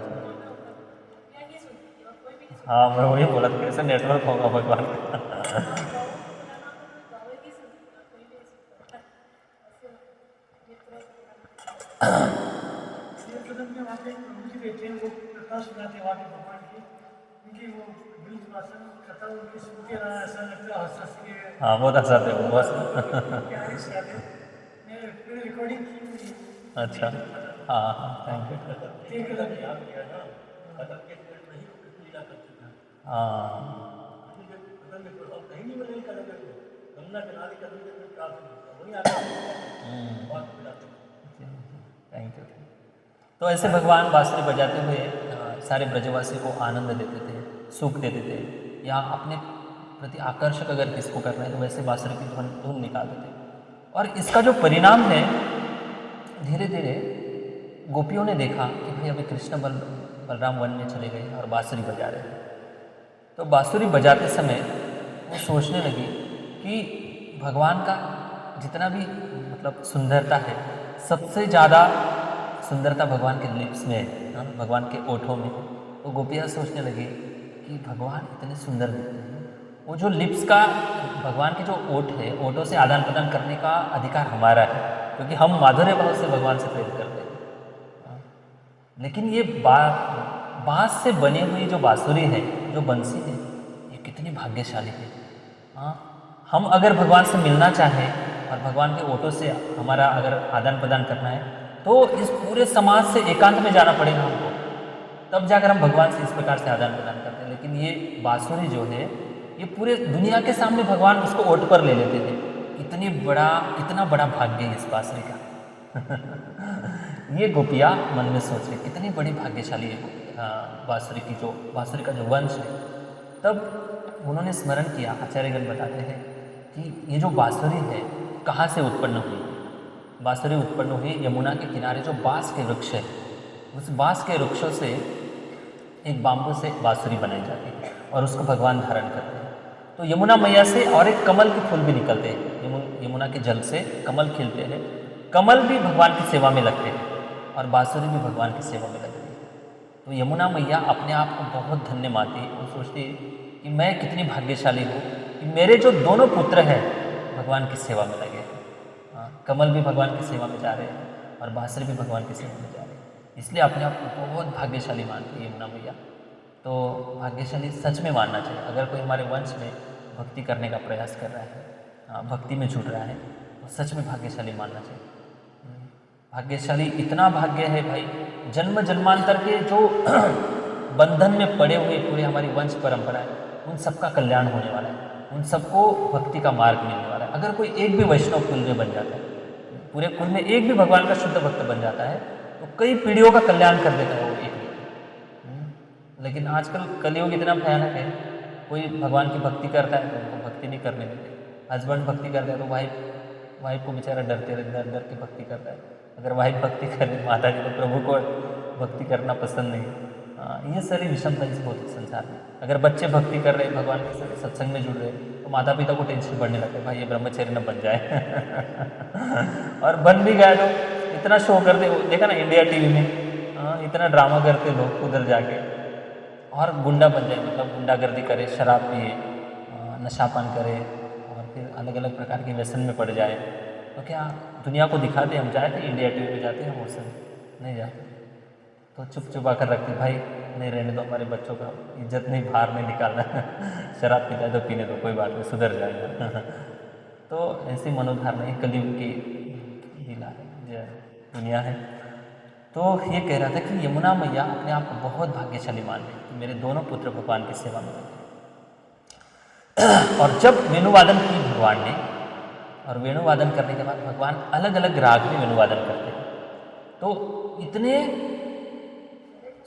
हाँ मैं वही बोला था, कैसा नेटवर्क होगा भगवान का। हाँ बहुत हंसाते हो बस। अच्छा हाँ हाँ थैंक यू। हाँ थैंक यू। तो ऐसे भगवान बांसुरी बजाते हुए सारे ब्रजवासी को आनंद देते थे, सुख देते थे, या अपने प्रति आकर्षक अगर किसको करना है तो वैसे बांसुरी की धुन निकालते थे। और इसका जो परिणाम है, धीरे धीरे गोपियों ने देखा कि भाई अभी कृष्ण बलराम वन में चले गए और बांसुरी बजा रहे थे। तो बांसुरी बजाते समय वो सोचने लगी कि भगवान का जितना भी मतलब सुंदरता है, सबसे ज़्यादा सुंदरता भगवान के लिप्स में है, भगवान के ओठों में। तो गोपियाँ सोचने लगी कि भगवान इतने सुंदर दिखते हैं, वो जो लिप्स का भगवान के जो ओठ है, ओठों से आदान प्रदान करने का अधिकार हमारा है, क्योंकि हम माधुर्य भाव से भगवान से प्रेम करते हैं। लेकिन ये बांस से बनी हुई जो बांसुरी है, जो बंसी है, ये कितनी भाग्यशाली है। हाँ, हम अगर भगवान से मिलना चाहें और भगवान के ओठों से हमारा अगर आदान प्रदान करना है तो इस पूरे समाज से एकांत में जाना पड़ेगा हमको, तब जाकर हम भगवान से इस प्रकार से आदान प्रदान करते हैं। लेकिन ये बांसुरी जो है, ये पूरे दुनिया के सामने भगवान उसको ओठ पर ले लेते थे। कितना बड़ा भाग्य है इस बांसुरी का। ये गोपियाँ मन में सोच रही कितनी बड़ी भाग्यशाली है बांसुरी का जो वंश है। तब उन्होंने स्मरण किया, आचार्यगण बताते हैं कि ये जो बांसुरी है कहाँ से उत्पन्न हुई। बांसुरी उत्पन्न हुई यमुना के किनारे जो बांस के वृक्ष है, उस बांस के वृक्षों से एक बाम्बू से बांसुरी बनाई जाती है और उसको भगवान धारण करते हैं। तो यमुना मैया से और एक कमल के फूल भी निकलते हैं, यमुना के जल से कमल खिलते हैं। कमल भी भगवान की सेवा में लगते हैं और बांसुरी भी भगवान की सेवा में लगती है। तो यमुना मैया अपने आप को बहुत धन्य मानती है और सोचती है कि मैं कितनी भाग्यशाली हूँ कि मेरे जो दोनों पुत्र हैं भगवान की सेवा में लगे हैं। कमल भी भगवान की सेवा में जा रहे हैं और बांसुरी भी भगवान की सेवा में जा रहे हैं, इसलिए अपने आप को बहुत भाग्यशाली मानती है यमुना मैया। तो भाग्यशाली सच में मानना चाहिए। अगर कोई हमारे वंश में भक्ति करने का प्रयास कर रहा है, भक्ति में जुट रहा है, तो सच में भाग्यशाली मानना चाहिए। भाग्यशाली इतना भाग्य है भाई, जन्म जन्मांतर के जो बंधन में पड़े हुए पूरे हमारी वंश परंपरा है, उन सबका कल्याण होने वाला है, उन सबको भक्ति का मार्ग मिलने वाला है। अगर कोई एक भी वैष्णव कुल में बन जाता है, पूरे कुल में एक भी भगवान का शुद्ध भक्त बन जाता है, तो कई पीढ़ियों का कल्याण कर देता है वो एक। लेकिन आजकल कलयुग इतना भयानक है, कोई भगवान की भक्ति करता है तो उनको भक्ति नहीं करने देते। हस्बैंड भक्ति करता है तो वाइफ को बेचारा डर के भक्ति करता है। अगर वाइफ भक्ति करे माता जी, तो प्रभु को भक्ति करना पसंद नहीं। ये सारी विषमता इस भौतिक संसार में। अगर बच्चे भक्ति कर रहे हैं, भगवान के सत्संग में जुड़ रहे हैं, तो माता पिता को टेंशन बढ़ने लगता है, भाई ये ब्रह्मचर्य न बन जाए। और बन भी गया तो इतना शो करते, देखा ना इंडिया टीवी में, इतना ड्रामा करते लोग उधर जाके, और गुंडा बन जाए, मतलब गुंडागर्दी करे, शराब पिए, नशापान करे और फिर अलग अलग प्रकार के व्यसन में पड़ जाए। तो क्या दुनिया को दिखाते हम जाए थे, इंडिया टीवी में जाते हैं, वो सब नहीं जाते, तो चुप चुपा कर रखते, भाई नहीं रहने दो, हमारे बच्चों का इज्जत नहीं बाहर नहीं निकालना। शराब पीता है तो पीने दो, कोई बात नहीं, सुधर जाएगा। तो ऐसी मनोधारणा ही कलयुग की लीला है, जो दुनिया है। तो ये कह रहा था कि यमुना मैया अपने आप को बहुत भाग्यशाली मान रही कि मेरे दोनों पुत्र भगवान की सेवा में लगे। और जब वेणुवादन की भगवान ने, और वेणुवादन करने के बाद भगवान अलग अलग राग में वेणुवादन करते हैं। तो इतने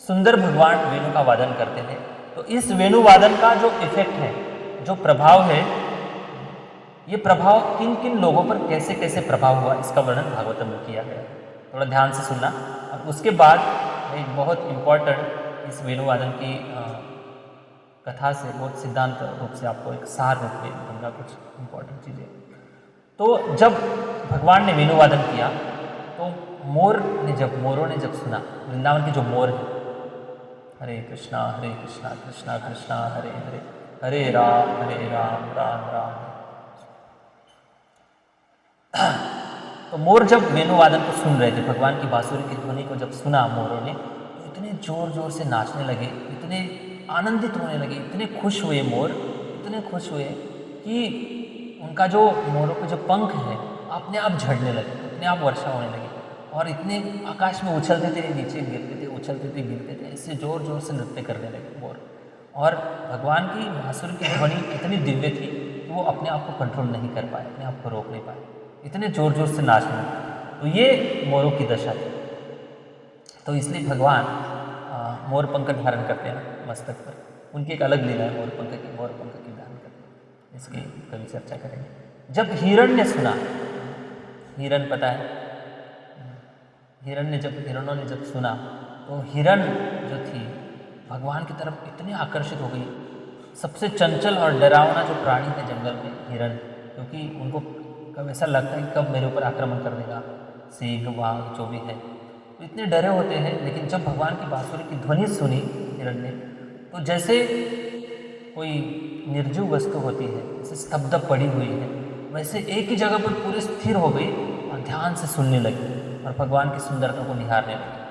सुंदर भगवान वेणु का वादन करते हैं। तो इस वेणुवादन का जो इफेक्ट है, जो प्रभाव है, ये प्रभाव किन किन लोगों पर कैसे कैसे प्रभाव हुआ, इसका वर्णन भागवतम में किया गया है। थोड़ा ध्यान से सुनना। और उसके बाद एक बहुत इम्पोर्टेंट इस वेणुवादन की कथा से बहुत सिद्धांत रूप से आपको एक सार रूप में दूंगा कुछ इम्पोर्टेंट चीज़ें। तो जब भगवान ने वेणुवादन किया तो मोरों ने जब सुना, वृंदावन के जो मोर है, हरे कृष्णा कृष्णा कृष्णा हरे हरे, हरे राम राम राम। तो मोर जब वेणुवादन को सुन रहे थे, भगवान की बांसुरी की ध्वनि को जब सुना मोरों ने, तो इतने जोर जोर से नाचने लगे, इतने आनंदित होने लगे, इतने खुश हुए मोर, इतने खुश हुए कि उनका जो मोरों के जो पंख है अपने आप झड़ने लगे, अपने आप वर्षा होने लगी, और इतने आकाश में उछलते थे, नीचे गिरते थे, उछलते थे, गिरते थे, इससे जोर जोर से नृत्य करने लगे मोर। और भगवान की बांसुरी की ध्वनि इतनी दिव्य थी कि वो अपने आप को कंट्रोल नहीं कर पाए, अपने आप को रोक नहीं पाए, इतने जोर जोर से नाचने लगे। तो ये मोरों की दशा थी। तो इसलिए भगवान मोर पंख धारण करते हैं मस्तक पर। उनकी एक अलग लीला है मोर पंख की धारण करते हैं, इसकी कभी चर्चा करेंगे। जब हिरण ने सुना, हिरण पता है, हिरणों ने जब सुना, तो हिरण जो थी भगवान की तरफ इतनी आकर्षित हो गई। सबसे चंचल और डरावना जो प्राणी है जंगल में हिरण, क्योंकि उनको कब ऐसा लगता है कि कब मेरे ऊपर आक्रमण कर देगा, सिंह बाघ जो भी है, तो इतने डरे होते हैं। लेकिन जब भगवान की बांसुरी की ध्वनि सुनी हिरण ने, तो जैसे कोई निर्जीव वस्तु होती है, जैसे स्तब्ध पड़ी हुई है, वैसे एक ही जगह पर पूरी स्थिर हो गई और ध्यान से सुनने लगी और भगवान की सुंदरता को निहारने लगी।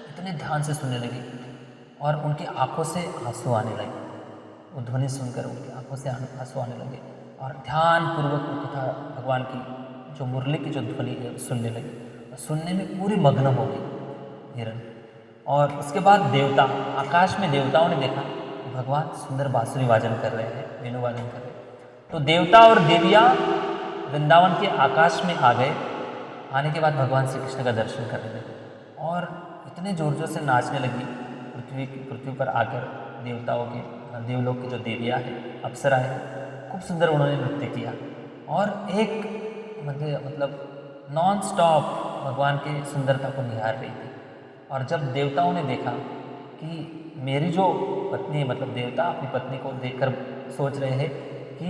इतने ध्यान से सुनने लगी और उनकी आंखों से आंसू आने लगे। वो ध्वनि सुनकर उनकी आंखों से आंसू आने लगे और ध्यानपूर्वक कथा भगवान की जो मुरली की जो ध्वनि है सुनने लगी, और सुनने में पूरी मग्न हो गई हिरण। और उसके बाद देवता, आकाश में देवताओं ने देखा कि भगवान सुंदर बांसुरी वादन कर रहे हैं, वेणुवादन कर रहे हैं। तो देवता और देवियाँ वृंदावन के आकाश में आ गए। आने के बाद भगवान श्री कृष्ण का दर्शन करने लगे और इतने जोर जोर से नाचने लगी। पृथ्वी पर आकर देवताओं के, देवलोक की जो देवियाँ हैं, अप्सरा है, खूब सुंदर उन्होंने नृत्य किया और एक मतलब नॉन स्टॉप भगवान की सुंदरता को निहार रही थी। और जब देवताओं ने देखा कि मेरी जो पत्नी, मतलब देवता अपनी पत्नी को देखकर सोच रहे हैं कि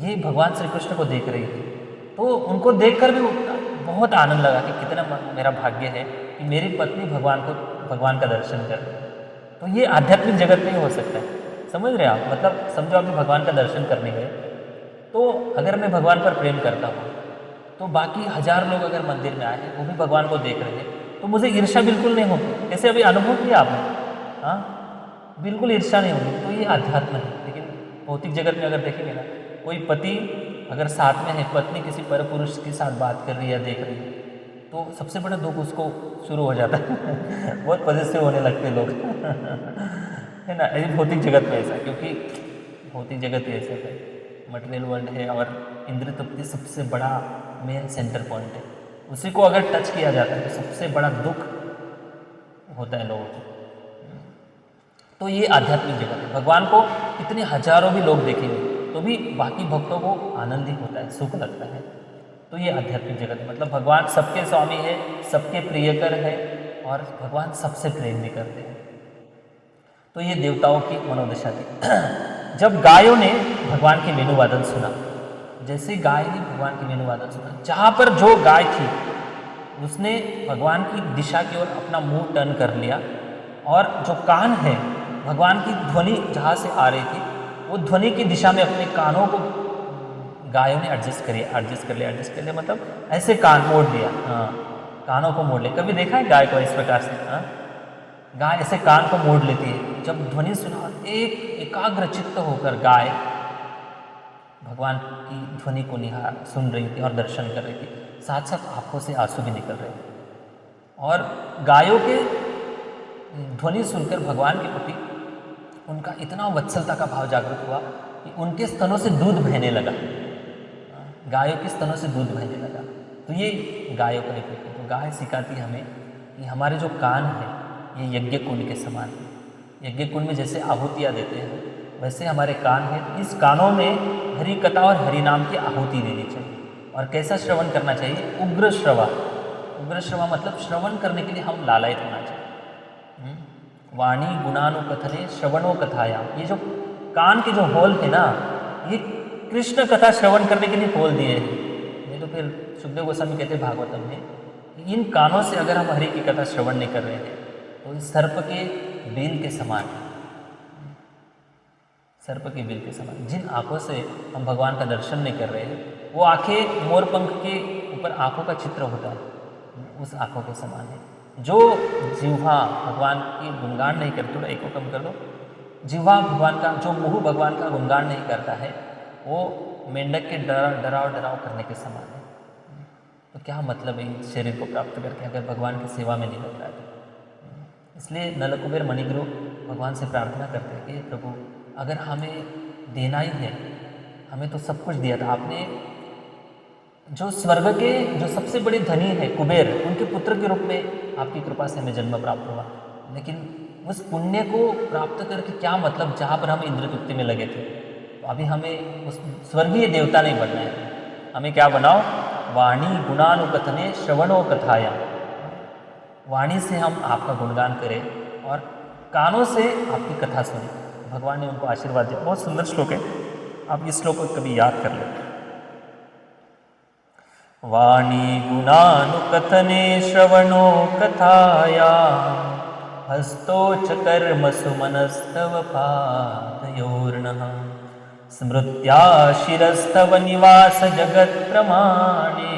ये भगवान श्री कृष्ण को देख रही थी, तो उनको देखकर भी बहुत आनंद लगा कि कितना मेरा भाग्य है कि मेरी पत्नी भगवान का दर्शन कर। तो ये आध्यात्मिक जगत में ही हो सकता है, समझ रहे हैं आप। मतलब समझो अभी भगवान का दर्शन करने गए, तो अगर मैं भगवान पर प्रेम करता हूँ, तो बाकी 1000 लोग अगर मंदिर में आए हैं, वो भी भगवान को देख रहे हैं, तो मुझे ईर्ष्या बिल्कुल नहीं होगी। जैसे अभी अनुभव किया आपने, हाँ, बिल्कुल ईर्ष्या नहीं होगी। तो ये अध्यात्म है। लेकिन भौतिक जगत में अगर देखेंगे ना, कोई पति अगर साथ में है, पत्नी किसी पर पुरुष के साथ बात कर रही है या देख रही है, तो सबसे बड़ा दुख उसको शुरू हो जाता है। बहुत पॉजिटिव होने लगते लोग, है ना। ऐसी भौतिक जगत में ऐसा, क्योंकि भौतिक जगत ऐसा है, मटेरियल वर्ल्ड है और इंद्रिय तृप्ति सबसे बड़ा मेन सेंटर पॉइंट है। उसी को अगर टच किया जाता है तो सबसे बड़ा दुख होता है लोगों को। तो ये आध्यात्मिक जगत है। भगवान को इतने हजारों भी लोग देखेंगे तो भी बाकी भक्तों को आनंद ही होता है, सुख लगता है। तो ये आध्यात्मिक जगत है। मतलब भगवान सबके स्वामी है, सबके प्रियकर है और भगवान सबसे प्रेम भी करते हैं। तो ये देवताओं की मनोदशा थी। जब गायों ने भगवान के वेणुवादन सुना, जैसे गाय ने भगवान की वेणुवादन सुना, जहाँ पर जो गाय थी उसने भगवान की दिशा की ओर अपना मुंह टर्न कर लिया, और जो कान है, भगवान की ध्वनि जहाँ से आ रही थी वो ध्वनि की दिशा में अपने कानों को गायों ने एडजस्ट कर लिया, मतलब ऐसे कान मोड़ लिया। हाँ, कानों को मोड़ लिया। कभी देखा है गाय को इस प्रकार से? हाँ, गाय ऐसे कान को मोड़ लेती है। जब ध्वनि सुना, एकाग्र चित्त होकर गाय भगवान की ध्वनि को सुन रही थी और दर्शन कर रही थी। साथ साथ आंखों से आंसू भी निकल रहे थे। और गायों के ध्वनि सुनकर भगवान के प्रति उनका इतना वत्सलता का भाव जागृत हुआ कि उनके स्तनों से दूध बहने लगा। गायों के स्तनों से दूध बहने लगा। तो ये गायों का इफेक्ट है। तो गाय सिखाती है हमें कि हमारे जो कान है ये यज्ञ कुंड के समान है। यज्ञ कुंड में जैसे आहुतियाँ देते हैं वैसे हमारे कान हैं। इस कानों में हरि कथा और हरि नाम की आहुति देनी चाहिए। और कैसा श्रवण करना चाहिए? उग्र श्रवा। उग्र श्रवा मतलब श्रवण करने के लिए हम लालायित होना चाहिए। वाणी गुणानुकथने श्रवणो कथाया, ये जो कान के जो होल है ना, ये कृष्ण कथा श्रवण करने के लिए खोल दिए हैं। नहीं तो फिर सुखदेव गोस्वामी कहते भागवतम में, इन कानों से अगर हम हरि की कथा श्रवण नहीं कर रहे हैं तो इस सर्प के बिल के समान है। सर्प के बिल के समान। जिन आंखों से हम भगवान का दर्शन नहीं कर रहे हैं वो आंखें मोरपंख के ऊपर आंखों का चित्र होता है, उस आंखों के समान है। जो जिह्वा भगवान की गुणगान नहीं करती, थोड़ा एको कम कर दो, जिह्वा भगवान का, जो मुंह भगवान का गुणगान नहीं करता है वो मेंढक के डराव करने के समान है। तो क्या मतलब है इस शरीर को प्राप्त करके अगर भगवान की सेवा में नहीं लग रहा है तो। इसलिए नलकुबेर मणिग्रु भगवान से प्रार्थना करते हैं कि प्रभु अगर हमें देना ही है, हमें तो सब कुछ दिया था आपने। जो स्वर्ग के जो सबसे बड़े धनी है कुबेर, उनके पुत्र के रूप में आपकी कृपा से हमें जन्म प्राप्त हुआ, लेकिन उस पुण्य को प्राप्त करके क्या मतलब जहाँ पर हम इंद्रतुक्ति में लगे थे। तो अभी हमें उस स्वर्गीय देवता नहीं बनना है, हमें क्या बनाओ? वाणी गुणानुकथने श्रवणो कथाया। वाणी से हम आपका गुणगान करें और कानों से आपकी कथा सुने। भगवान ने उनको आशीर्वाद दिया। बहुत सुंदर श्लोक है, आप इस श्लोक को कभी याद कर लें। वाणी गुणानुकथने श्रवणो कथाया, हस्तो च कर्मसु मनस्तव पादयोर्नः, स्मृत्या शिरस्तव निवास जगत् प्रमाणे,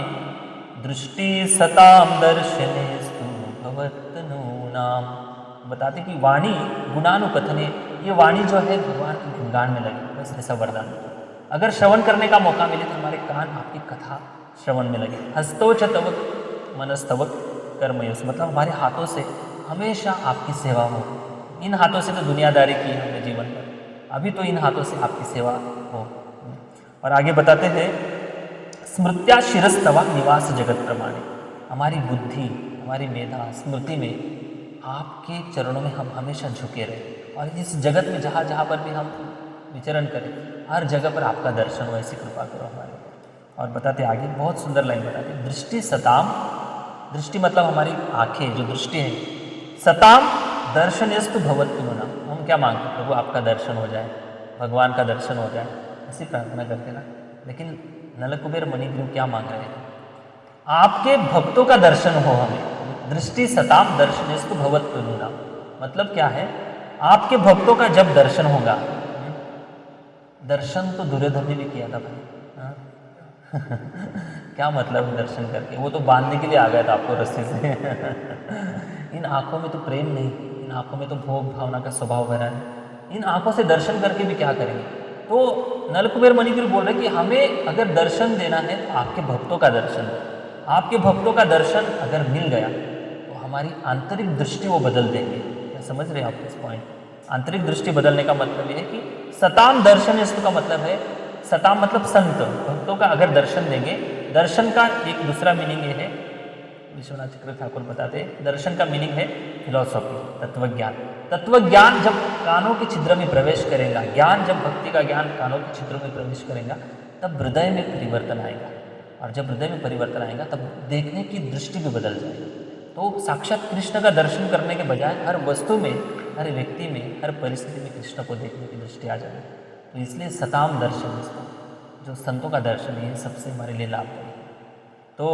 दृष्टि सताम दर्शनेस्तु भवत्तनूनाम। बताते कि वाणी गुणानुकथने, ये वाणी जो है भगवान के गुणगान में लगे, बस ऐसा वरदान। अगर श्रवण करने का मौका मिले तो हमारे कान आपकी कथा श्रवण में लगे। हस्तो च तव मनस्तव कर्मयोस्, मतलब हमारे हाथों से हमेशा आपकी सेवा हो। इन हाथों से तो दुनियादारी की हमने जीवन पर, अभी तो इन हाथों से आपकी सेवा हो। और आगे बताते हैं स्मृत्या शिरस्तवा निवास जगत प्रमाणे, हमारी बुद्धि हमारी मेधा स्मृति में आपके चरणों में हम हमेशा झुके रहे और इस जगत में जहाँ जहाँ पर भी हम विचरण करें हर जगह पर आपका दर्शन हो, ऐसी कृपा करो हमारे ऊपर। और बताते आगे, बहुत सुंदर लाइन बताते, दृष्टि सताम, दृष्टि मतलब हमारी आंखें जो दृष्टि है, सताम दर्शनस्तु भवत्तुना, हम क्या मांगते प्रभु आपका दर्शन हो जाए, भगवान का दर्शन हो जाए, ऐसी प्रार्थना करते ना। लेकिन नलकुबेर मणिग्रु क्या मांग रहे हैं? आपके भक्तों का दर्शन हो हमें। दृष्टि सताम दर्शनेस्तु भवत्तुना मतलब क्या है? आपके भक्तों का जब दर्शन होगा, दर्शन तो दुर्योधन ने भी किया था भाई क्या मतलब है दर्शन करके? वो तो बांधने के लिए आ गया था आपको रस्सी से इन आंखों में तो प्रेम नहीं, इन आंखों में तो भोग भावना का स्वभाव भरा है, इन आंखों से दर्शन करके भी क्या करेंगे? तो नलकुबेर मणिग्रु बोल रहे कि हमें अगर दर्शन देना है तो आपके भक्तों का दर्शन दो। आपके भक्तों का दर्शन अगर मिल गया तो हमारी आंतरिक दृष्टि वो बदल देंगे। क्या समझ रहे हैं आप इस पॉइंट? आंतरिक दृष्टि बदलने का मतलब ये है कि सताम दर्शन का मतलब है, सताम मतलब संत भक्तों का अगर दर्शन देंगे। दर्शन का एक दूसरा मीनिंग ये है, विश्वनाथ चक्र ठाकुर बताते हैं, दर्शन का मीनिंग है फिलॉसफी, तत्वज्ञान। तत्वज्ञान जब कानों के छिद्र में प्रवेश करेगा, ज्ञान जब भक्ति का ज्ञान कानों के छिद्रों में प्रवेश करेगा, तब हृदय में परिवर्तन आएगा। और जब हृदय में परिवर्तन आएगा तब देखने की दृष्टि भी बदल जाएगी। तो साक्षात कृष्ण का दर्शन करने के बजाय हर वस्तु में, हर व्यक्ति में, हर परिस्थिति में कृष्ण को देखने की दृष्टि आ जाएगी। तो इसलिए सताम दर्शन, जो संतों का दर्शन है, सबसे हमारे लिए लाभदायी है। तो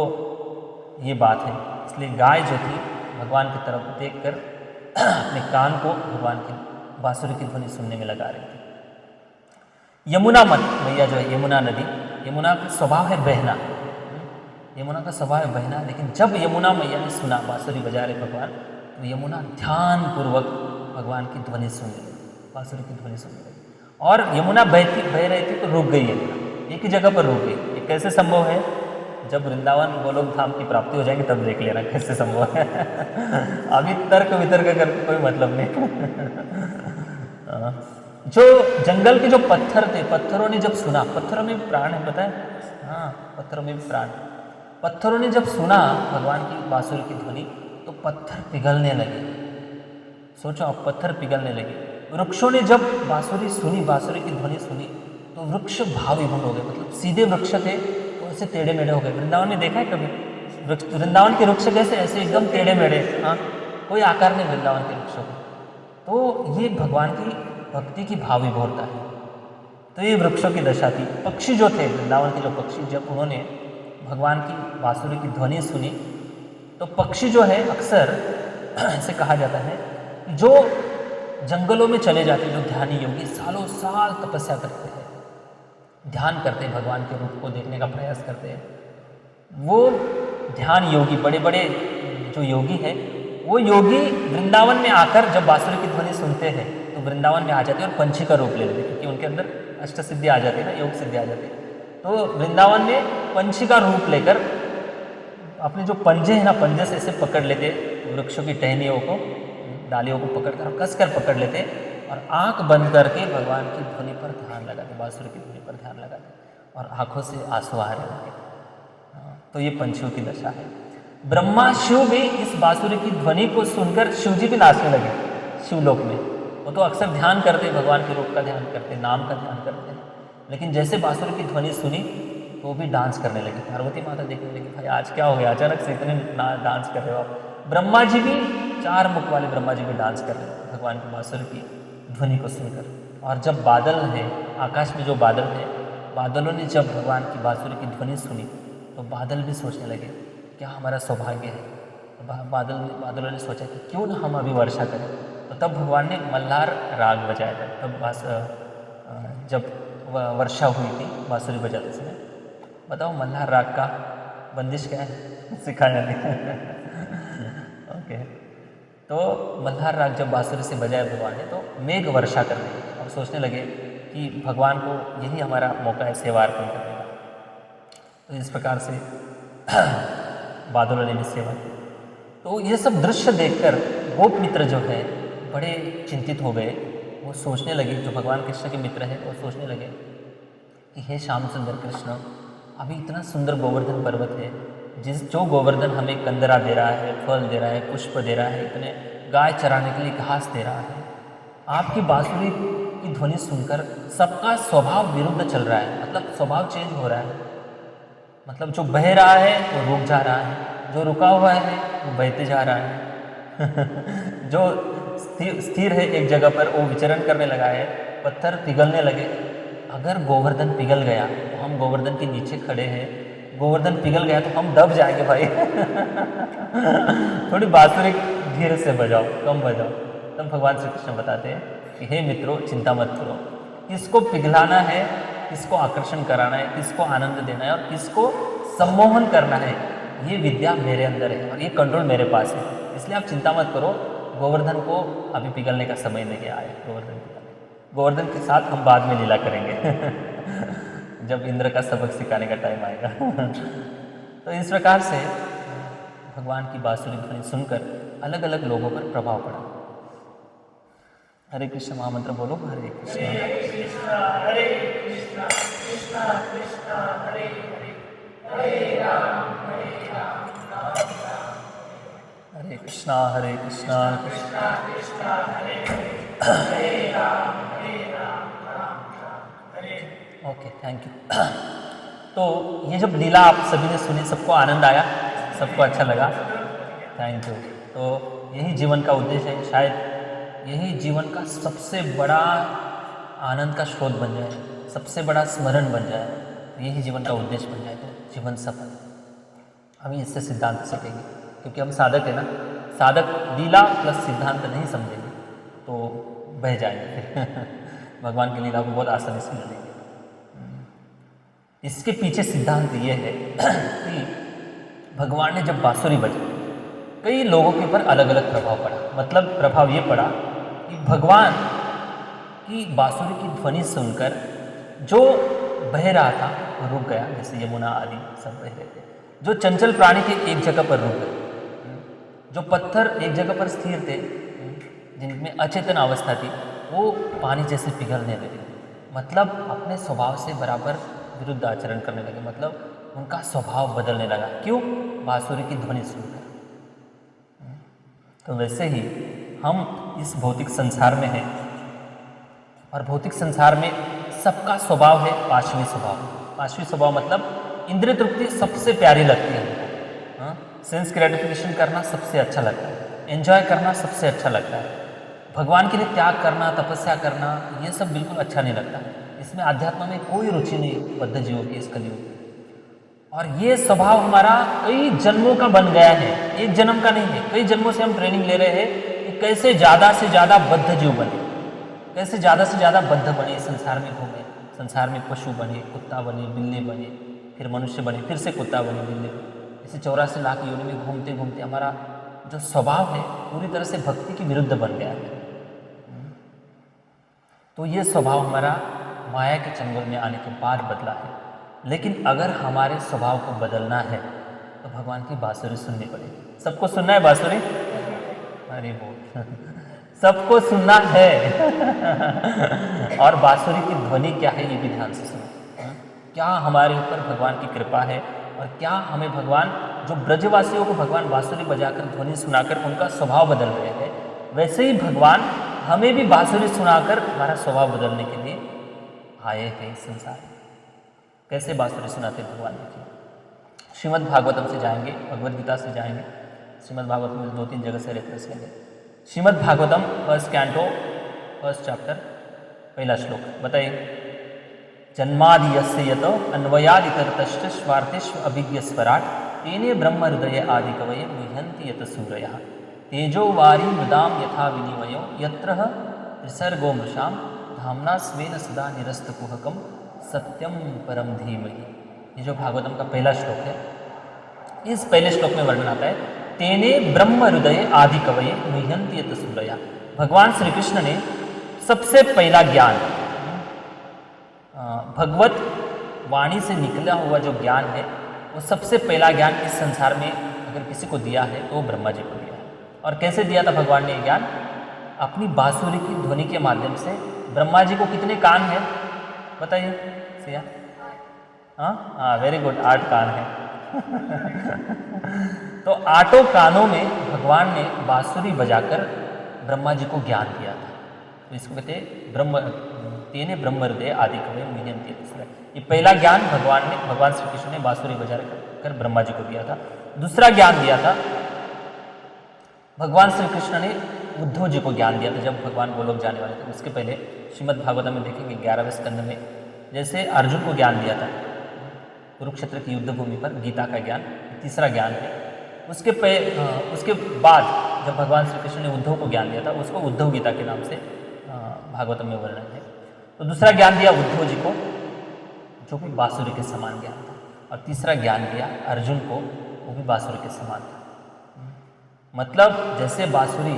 ये बात है। इसलिए गाय जो थी भगवान की तरफ देखकर अपने कान को भगवान की बांसुरी की ध्वनि सुनने में लगा रही थी। यमुना मत मैया जो है, यमुना नदी, यमुना का स्वभाव है बहना, यमुना का स्वभाव है बहना। लेकिन जब यमुना मैया ने सुना बांसुरी बजा रहे भगवान, तो यमुना ध्यानपूर्वक भगवान की ध्वनि सुन रही, बांसुरी की ध्वनि सुन रही। और यमुना बह रही थी तो रुक गई यमुना, एक ही जगह पर रुक गई। ये कैसे संभव है? जब वृंदावन गोलोक धाम की प्राप्ति हो जाएगी तब देख लेना कैसे संभव है अभी तर्क वितर्क करके कोई मतलब नहीं जो जंगल के जो पत्थर थे, पत्थरों ने जब सुना, पत्थरों में भी प्राण है, पता है? हाँ, पत्थरों में भी प्राण। पत्थरों ने जब सुना भगवान की बांसुरी की ध्वनि तो पत्थर पिघलने लगे। सोचो आप, पत्थर पिघलने लगे। वृक्षों ने जब बांसुरी सुनी, बांसुरी की ध्वनि सुनी तो वृक्ष भाव विभोर हो गए। मतलब सीधे वृक्ष थे तो ऐसे टेढ़े मेढ़े हो गए। वृंदावन में देखा है कभी वृक्ष? वृंदावन के वृक्ष कैसे? ऐसे एकदम टेढ़े मेढ़े। हाँ, कोई आकार नहीं वृंदावन के वृक्षों को। तो ये भगवान की भक्ति की भाव विभोरता है। तो ये वृक्षों की दशा थी। पक्षी जो थे, वृंदावन के जो पक्षी, जब उन्होंने भगवान की बांसुरी की ध्वनि सुनी तो पक्षी जो है अक्सर ऐसे कहा जाता है जो जंगलों में चले जाते, जो ध्यानी योगी सालों साल तपस्या करते हैं, ध्यान करते हैं, भगवान के रूप को देखने का प्रयास करते हैं, वो ध्यान योगी, बड़े बड़े जो योगी हैं, वो योगी वृंदावन में आकर जब बांसुरी की ध्वनि सुनते हैं तो वृंदावन में आ जाते हैं और पंछी का रूप ले लेते हैं, क्योंकि उनके अंदर अष्ट सिद्धि आ जाती है ना, योग सिद्धि आ जाती है। तो वृंदावन में पंछी का रूप लेकर अपने जो पंजे हैं ना, पंजे से ऐसे पकड़ लेते वृक्षों की टहनियों को, डालियों को पकड़कर कस कर पकड़ लेते और आंख बंद करके भगवान की ध्वनि पर ध्यान लगाते, बांसुरी की ध्वनि पर ध्यान लगाते और आंखों से आंसू आ रहे होंगे। तो ये पंछियों की दशा है। ब्रह्मा शिव भी इस बांसुरी की ध्वनि को सुनकर शिव जी भी नाचने लगे शिवलोक में। वो तो अक्सर ध्यान करते, भगवान के रूप का ध्यान करते, नाम का ध्यान करते हैं, लेकिन जैसे बांसुरी की ध्वनि सुनी तो वो भी डांस करने लगी। पार्वती माता देखने लगी, भाई आज क्या हो गया, अचानक से इतने डांस कर रहे हो आप। ब्रह्मा जी भी, 4 मुख वाले ब्रह्मा जी भी डांस कर रहे थे भगवान की बांसुरी की ध्वनि को सुनकर। और जब बादल है, आकाश में जो बादल है, बादलों ने जब भगवान की बांसुरी की ध्वनि सुनी तो बादल भी सोचने लगे क्या हमारा सौभाग्य है। बादलों ने सोचा कि क्यों ना हम अभी वर्षा करें। तो तब भगवान ने मल्हार राग बजाया था। तब जब वर्षा हुई थी बांसुरी बजाते समय। बताओ मल्हार राग का बंदिश क्या है? सिखाया नहीं। ओके, तो मल्हार राग जब बांसुरी से बजाया भगवान ने तो मेघ वर्षा करने लगे और सोचने लगे कि भगवान को यही हमारा मौका है सेवा अर्पण करने का। तो इस प्रकार से बादलों ने भी सेवा की। तो ये सब दृश्य देखकर गोप मित्र जो है बड़े चिंतित हो गए। वो सोचने लगे, जो भगवान कृष्ण के मित्र हैं, वो सोचने लगे कि हे श्याम सुंदर कृष्ण, अभी इतना सुंदर गोवर्धन पर्वत है, जो गोवर्धन हमें कंदरा दे रहा है, फल दे रहा है, पुष्प दे रहा है, इतने गाय चराने के लिए घास दे रहा है, आपकी बांसुरी की ध्वनि सुनकर सबका स्वभाव विरुद्ध चल रहा है। मतलब स्वभाव चेंज हो रहा है। मतलब जो बह रहा है वो रुक जा रहा है, जो रुका हुआ है वो बहते जा रहा है। जो स्थिर है एक जगह पर वो विचरण करने लगा है। पत्थर पिघलने लगे। अगर गोवर्धन पिघल गया तो हम गोवर्धन के नीचे खड़े हैं, गोवर्धन पिघल गया तो हम दब जाएंगे भाई। थोड़ी बांसुरी धीरे से बजाओ, कम बजाओ। तब भगवान श्री कृष्ण बताते हैं कि हे मित्रों, चिंता मत करो, किसको पिघलाना है, किसको आकर्षण कराना है, किसको आनंद देना है और किसको सम्मोहन करना है, ये विद्या मेरे अंदर है और ये कंट्रोल मेरे पास है। इसलिए आप चिंता मत करो, गोवर्धन को अभी पिघलने का समय नहीं आया। गोवर्धन के साथ हम बाद में लीला करेंगे जब इंद्र का सबक सिखाने का टाइम आएगा। तो इस प्रकार से भगवान की बांसुरी ध्वनि सुनकर अलग अलग लोगों पर प्रभाव पड़ा। हरे कृष्ण महामंत्र बोलो। Hare Krishna Hare Krishna Krishna Krishna Hare Hare, Hare Ram Ram Ram, Hare Krishna Krishna Krishna Hare Hare, Hare Ram Ram Hare. Okay, thank you. तो ये जब लीला आप सभी ने सुनी, सबको आनंद आया, सबको अच्छा लगा, थैंक यू। तो यही जीवन का उद्देश्य है, शायद यही जीवन का सबसे बड़ा आनंद का स्रोत बन जाए, सबसे बड़ा स्मरण बन जाए, यही जीवन का उद्देश्य बन जाए तो जीवन सफल। हम इससे सिद्धांत सीखेंगे, क्योंकि हम साधक है ना, साधक लीला प्लस सिद्धांत नहीं समझेंगे तो बह जाएंगे फिर भगवान की लीला को बहुत आसानी से मिलेंगे। इसके पीछे सिद्धांत ये है कि भगवान ने जब बांसुरी बजाई, कई लोगों के ऊपर अलग अलग प्रभाव पड़ा। मतलब प्रभाव ये पड़ा कि भगवान की बांसुरी की ध्वनि सुनकर जो बह रहा था वो रुक गया, जैसे यमुना आदि सब बह रहे थे। जो चंचल प्राणी थे एक जगह पर रुक गए, जो पत्थर एक जगह पर स्थिर थे, जिनमें अचेतन अवस्था थी वो पानी जैसे पिघलने लगे, मतलब अपने स्वभाव से बराबर विरुद्ध आचरण करने लगे, मतलब उनका स्वभाव बदलने लगा। क्यों? बांसुरी की ध्वनि सुनकर। तो वैसे ही हम इस भौतिक संसार में हैं और भौतिक संसार में सबका स्वभाव है पाशवी स्वभाव। पाशवी स्वभाव मतलब इंद्रिय तृप्ति सबसे प्यारी लगती है हमको, सेंस ग्रेटिफिकेशन करना सबसे अच्छा लगता है, एंजॉय करना सबसे अच्छा लगता है। भगवान के लिए त्याग करना, तपस्या करना, ये सब बिल्कुल अच्छा नहीं लगता। इसमें अध्यात्म में कोई रुचि नहीं बद्ध जीवों की, इस कलयुग में। और ये स्वभाव हमारा कई जन्मों का बन गया है, एक जन्म का नहीं है। कई जन्मों से हम ट्रेनिंग ले रहे हैं कि कैसे ज़्यादा से ज़्यादा बद्ध जीव बने, कैसे ज़्यादा से ज़्यादा बद्ध बने, संसार में घूमे, संसार में पशु बने, कुत्ता बने, बिल्ली बने, फिर मनुष्य बने, फिर से कुत्ता बने, बिल्ली बने। इसे 84 लाख योनि में घूमते घूमते हमारा जो स्वभाव है पूरी तरह से भक्ति के विरुद्ध बन गया है। तो ये स्वभाव हमारा माया के चंगुल में आने के बाद बदला है। लेकिन अगर हमारे स्वभाव को बदलना है तो भगवान की बांसुरी सुननी पड़ेगी। सबको सुनना है बांसुरी? अरे बोल सबको सुनना है। और बांसुरी की ध्वनि क्या है ये भी ध्यान से सुनो। क्या हमारे ऊपर भगवान की कृपा है और क्या हमें भगवान, जो ब्रजवासियों को भगवान बांसुरी बजाकर ध्वनि सुनाकर उनका स्वभाव बदल रहे हैं, वैसे ही भगवान हमें भी बांसुरी सुनाकर हमारा स्वभाव बदलने के लिए आए हैं इस संसार में। कैसे बांसुरी सुनाते भगवान? देखिए, श्रीमद् भागवतम से जाएंगे, भगवद गीता से जाएंगे। श्रीमद् भागवतम में 2-3 जगह से रेफरेंस लेंगे। Shrimad Bhagavatam first canto, first chapter, पहला श्लोक बताइए। जन्मादियस्य यत अन्वयादितरतश्च स्वार्थिष्व अभिज्ञस्वराट तेने ब्रह्म हृदय आदि कवये मुह्यन्ति यत सूरयः तेजो वारी मृदाम यथा विनिमयो यत्र त्रिसर्गो मृषाम धाम्ना स्वेन सदा निरस्तकुहकम सत्यम परम धीमहि। ये जो भागवतम का पहला श्लोक है, इस पहले श्लोक में वर्णन आता है तेने ब्रह्म हृदय आदि कवये मुह्यन्ति यत सूरयः। भगवान श्री कृष्ण ने सबसे पहला ज्ञान, भगवत वाणी से निकला हुआ जो ज्ञान है, वो सबसे पहला ज्ञान इस संसार में अगर किसी को दिया है तो वो ब्रह्मा जी को दिया है। और कैसे दिया था भगवान ने ये ज्ञान? अपनी बांसुरी की ध्वनि के माध्यम से। ब्रह्मा जी को कितने कान है बताइए सिया? हाँ, वेरी गुड, 8 कान है। तो 8 कानों में भगवान ने बांसुरी बजाकर ब्रह्मा जी को ज्ञान दिया था। तो इसको कहते हैं ब्रह्म, तेने ब्रह्म हृदय आदि कवये मुह्यन्ति यत सूरयः। ये पहला ज्ञान भगवान श्री कृष्ण ने बांसुरी बजा कर ब्रह्मा जी को दिया था। दूसरा ज्ञान दिया था भगवान श्री कृष्ण ने उद्धव जी को ज्ञान दिया था जब भगवान गोलोक जाने वाले थे। उसके पहले श्रीमद् भागवतम में देखेंगे 11वें स्कंद में, जैसे अर्जुन को ज्ञान दिया था कुरुक्षेत्र की युद्ध भूमि पर, गीता का ज्ञान, तीसरा ज्ञान है। उसके बाद जब भगवान श्री कृष्ण ने उद्धव को ज्ञान दिया था, उसको उद्धव गीता के नाम से भागवतम में वर्णन है। तो दूसरा ज्ञान दिया उद्धव जी को, जो भी बांसुरी के समान ज्ञान था, और तीसरा ज्ञान दिया अर्जुन को, वो भी बांसुरी के समान था। मतलब जैसे बांसुरी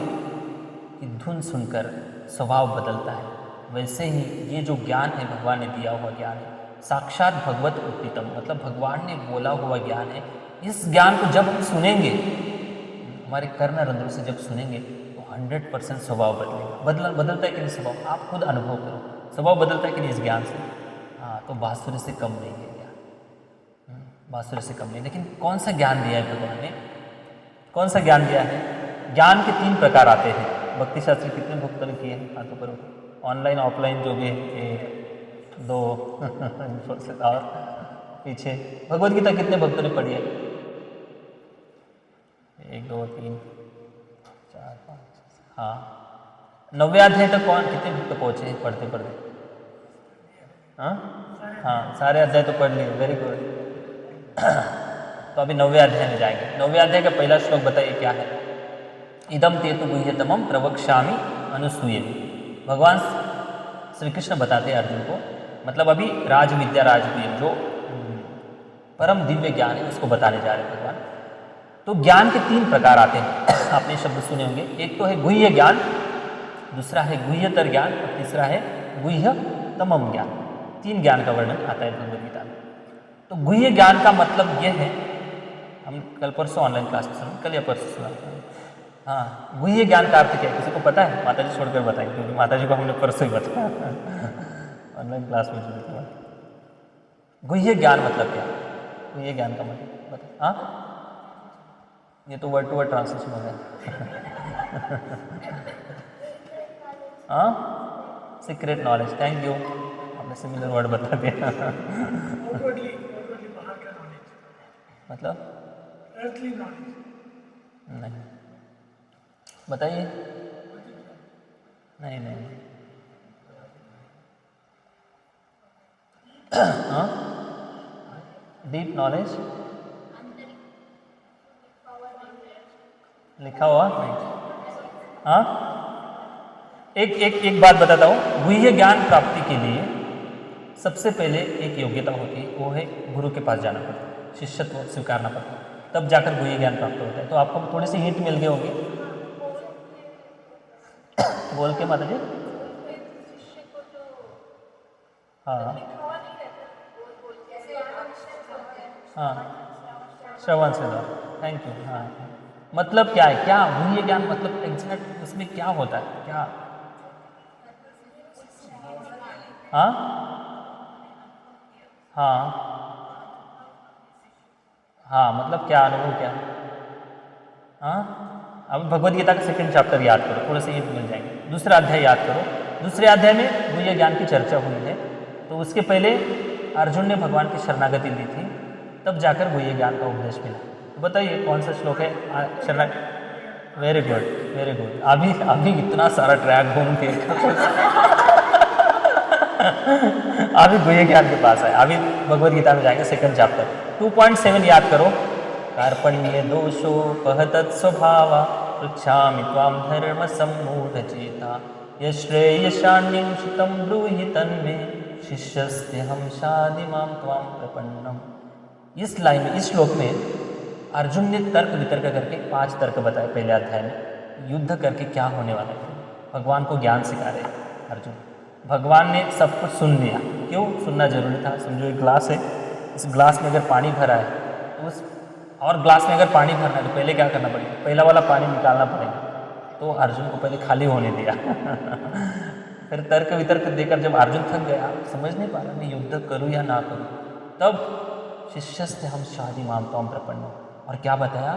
की धुन सुनकर स्वभाव बदलता है, वैसे ही ये जो ज्ञान है भगवान ने दिया हुआ ज्ञान है, साक्षात भगवत उत्तम, मतलब भगवान ने बोला हुआ ज्ञान है। इस ज्ञान को जब हम सुनेंगे, हमारे कर्ण रंध्रों से जब सुनेंगे, तो 100% स्वभाव बदलेगा। बदलता है कि नहीं स्वभाव? आप खुद अनुभव करो, स्वभाव बदलता है कि नहीं इस ज्ञान से? हाँ, तो बांसुरी से कम नहीं है ज्ञान, बांसुरी से कम नहीं। लेकिन कौन सा ज्ञान दिया है भगवान ने? कौन सा ज्ञान दिया है? ज्ञान के 3 प्रकार आते हैं। भक्ति शास्त्र कितने भक्तों ने किए हैं? हाथों पर, ऑनलाइन ऑफलाइन जो भी है, 1 2 और पीछे। भगवद गीता कितने भक्तों ने पढ़ी है? 1 2 3 4 5। हाँ, 9वें अध्याय तक कौन कितने भक्त पहुँचे हैं पढ़ते पढ़ते? हाँ, सारे अध्याय तो पढ़ लिए, वेरी गुड। तो अभी 9वें अध्याय में जाएंगे। 9वें अध्याय का पहला श्लोक बताइए क्या है? इदम ते तु गुह्यतमं प्रवक्ष्यामि अनुसूयेमि। भगवान श्री कृष्ण बताते हैं अर्जुन को, मतलब अभी राजविद्या राजगुह्य जो परम दिव्य ज्ञान है उसको बताने जा रहे हैं भगवान। तो ज्ञान के 3 प्रकार आते हैं, आपने शब्द सुने होंगे। एक तो है गुह्य ज्ञान, दूसरा है गुह्यतर ज्ञान, और तीसरा है गुह्यतमम ज्ञान। 3 ज्ञान का वर्णन आता है भगवद गीता में। तो गुह्य ज्ञान का मतलब यह है, हम कल परसों ऑनलाइन क्लास में सुना, कल या परसों सुना, हाँ, गुह्य ज्ञान का अर्थ क्या है, किसी को पता है? माता जी छोड़कर बताएं, क्योंकि माता जी को हमने परसों ही बताया ऑनलाइन क्लास में जुड़े थे। गुह्य ज्ञान मतलब क्या है? गुह्य ज्ञान का मतलब बता। हाँ, ये तो वर्ड टू वर्ड ट्रांसलेशन हो गया हाँ, सीक्रेट नॉलेज, थैंक यू, आपने सिमिलर वर्ड बता दिया मतलब नहीं, बताइए। नहीं नहीं नहीं। हाँ, डीप नॉलेज लिखा हुआ नहीं। हाँ, एक बात बताता हूँ, गुह्य ज्ञान प्राप्ति के लिए सबसे पहले एक योग्यता होती है, वो है गुरु के पास जाना पड़ता है, शिष्यत्व स्वीकारना पड़ता है, तब जाकर गुह्य ज्ञान प्राप्त होता है। तो आपको थोड़ी सी हिंट मिल गए होंगे बोल के माता जी। हाँ हाँ, श्रवण से दो, थैंक यू। हाँ, मतलब क्या है, क्या गुह्य ज्ञान मतलब एग्जैक्ट उसमें क्या होता है, क्या? हाँ हाँ हाँ, मतलब क्या अनुभव क्या? हाँ, अब भगवद गीता का सेकंड चैप्टर याद करो, थोड़े से ये मिल जाएंगे। दूसरा अध्याय याद करो, दूसरे अध्याय में गुह्य ज्ञान की चर्चा हुई है। तो उसके पहले अर्जुन ने भगवान की शरणागति ली थी, तब जाकर गुह्य ज्ञान का उपदेश मिला। तो बताइए कौन सा श्लोक है शरणा? Very good, very good. अभी अभी इतना सारा ट्रैक घूम के अभी गुह्य ज्ञान के पास है, अभी भगवद गीता में जाएंगे सेकंड चैप्टर। 2.7 याद करो, कार्पण्य दोषोपहत स्वभाव पृच्छामि त्वां धर्म सम्मूढ़ चेता यश्रेयशान्यं शितं ब्रूहि तन्मे शिष्यस्तेऽहं शाधि मां त्वां प्रपन्नम। इस लाइन में, इस श्लोक में अर्जुन ने तर्क वितर्क करके 5 तर्क बताए पहले अध्याय में, युद्ध करके क्या होने वाला है, भगवान को ज्ञान सिखा रहे अर्जुन। भगवान ने सब कुछ सुन लिया, क्यों सुनना जरूरी था? समझो एक ग्लास है, इस ग्लास में अगर पानी भरा है तो उस, और ग्लास में अगर पानी भरना है तो पहले क्या करना पड़ेगा? पहला वाला पानी निकालना पड़ेगा। तो अर्जुन को पहले खाली होने दिया फिर तर्क वितर्क देकर जब अर्जुन थक गया, समझ नहीं पा रहा मैं युद्ध करूँ या ना करूँ, तब शिष्यस्ते हम शादी मामता प्रपन्न, और क्या बताया?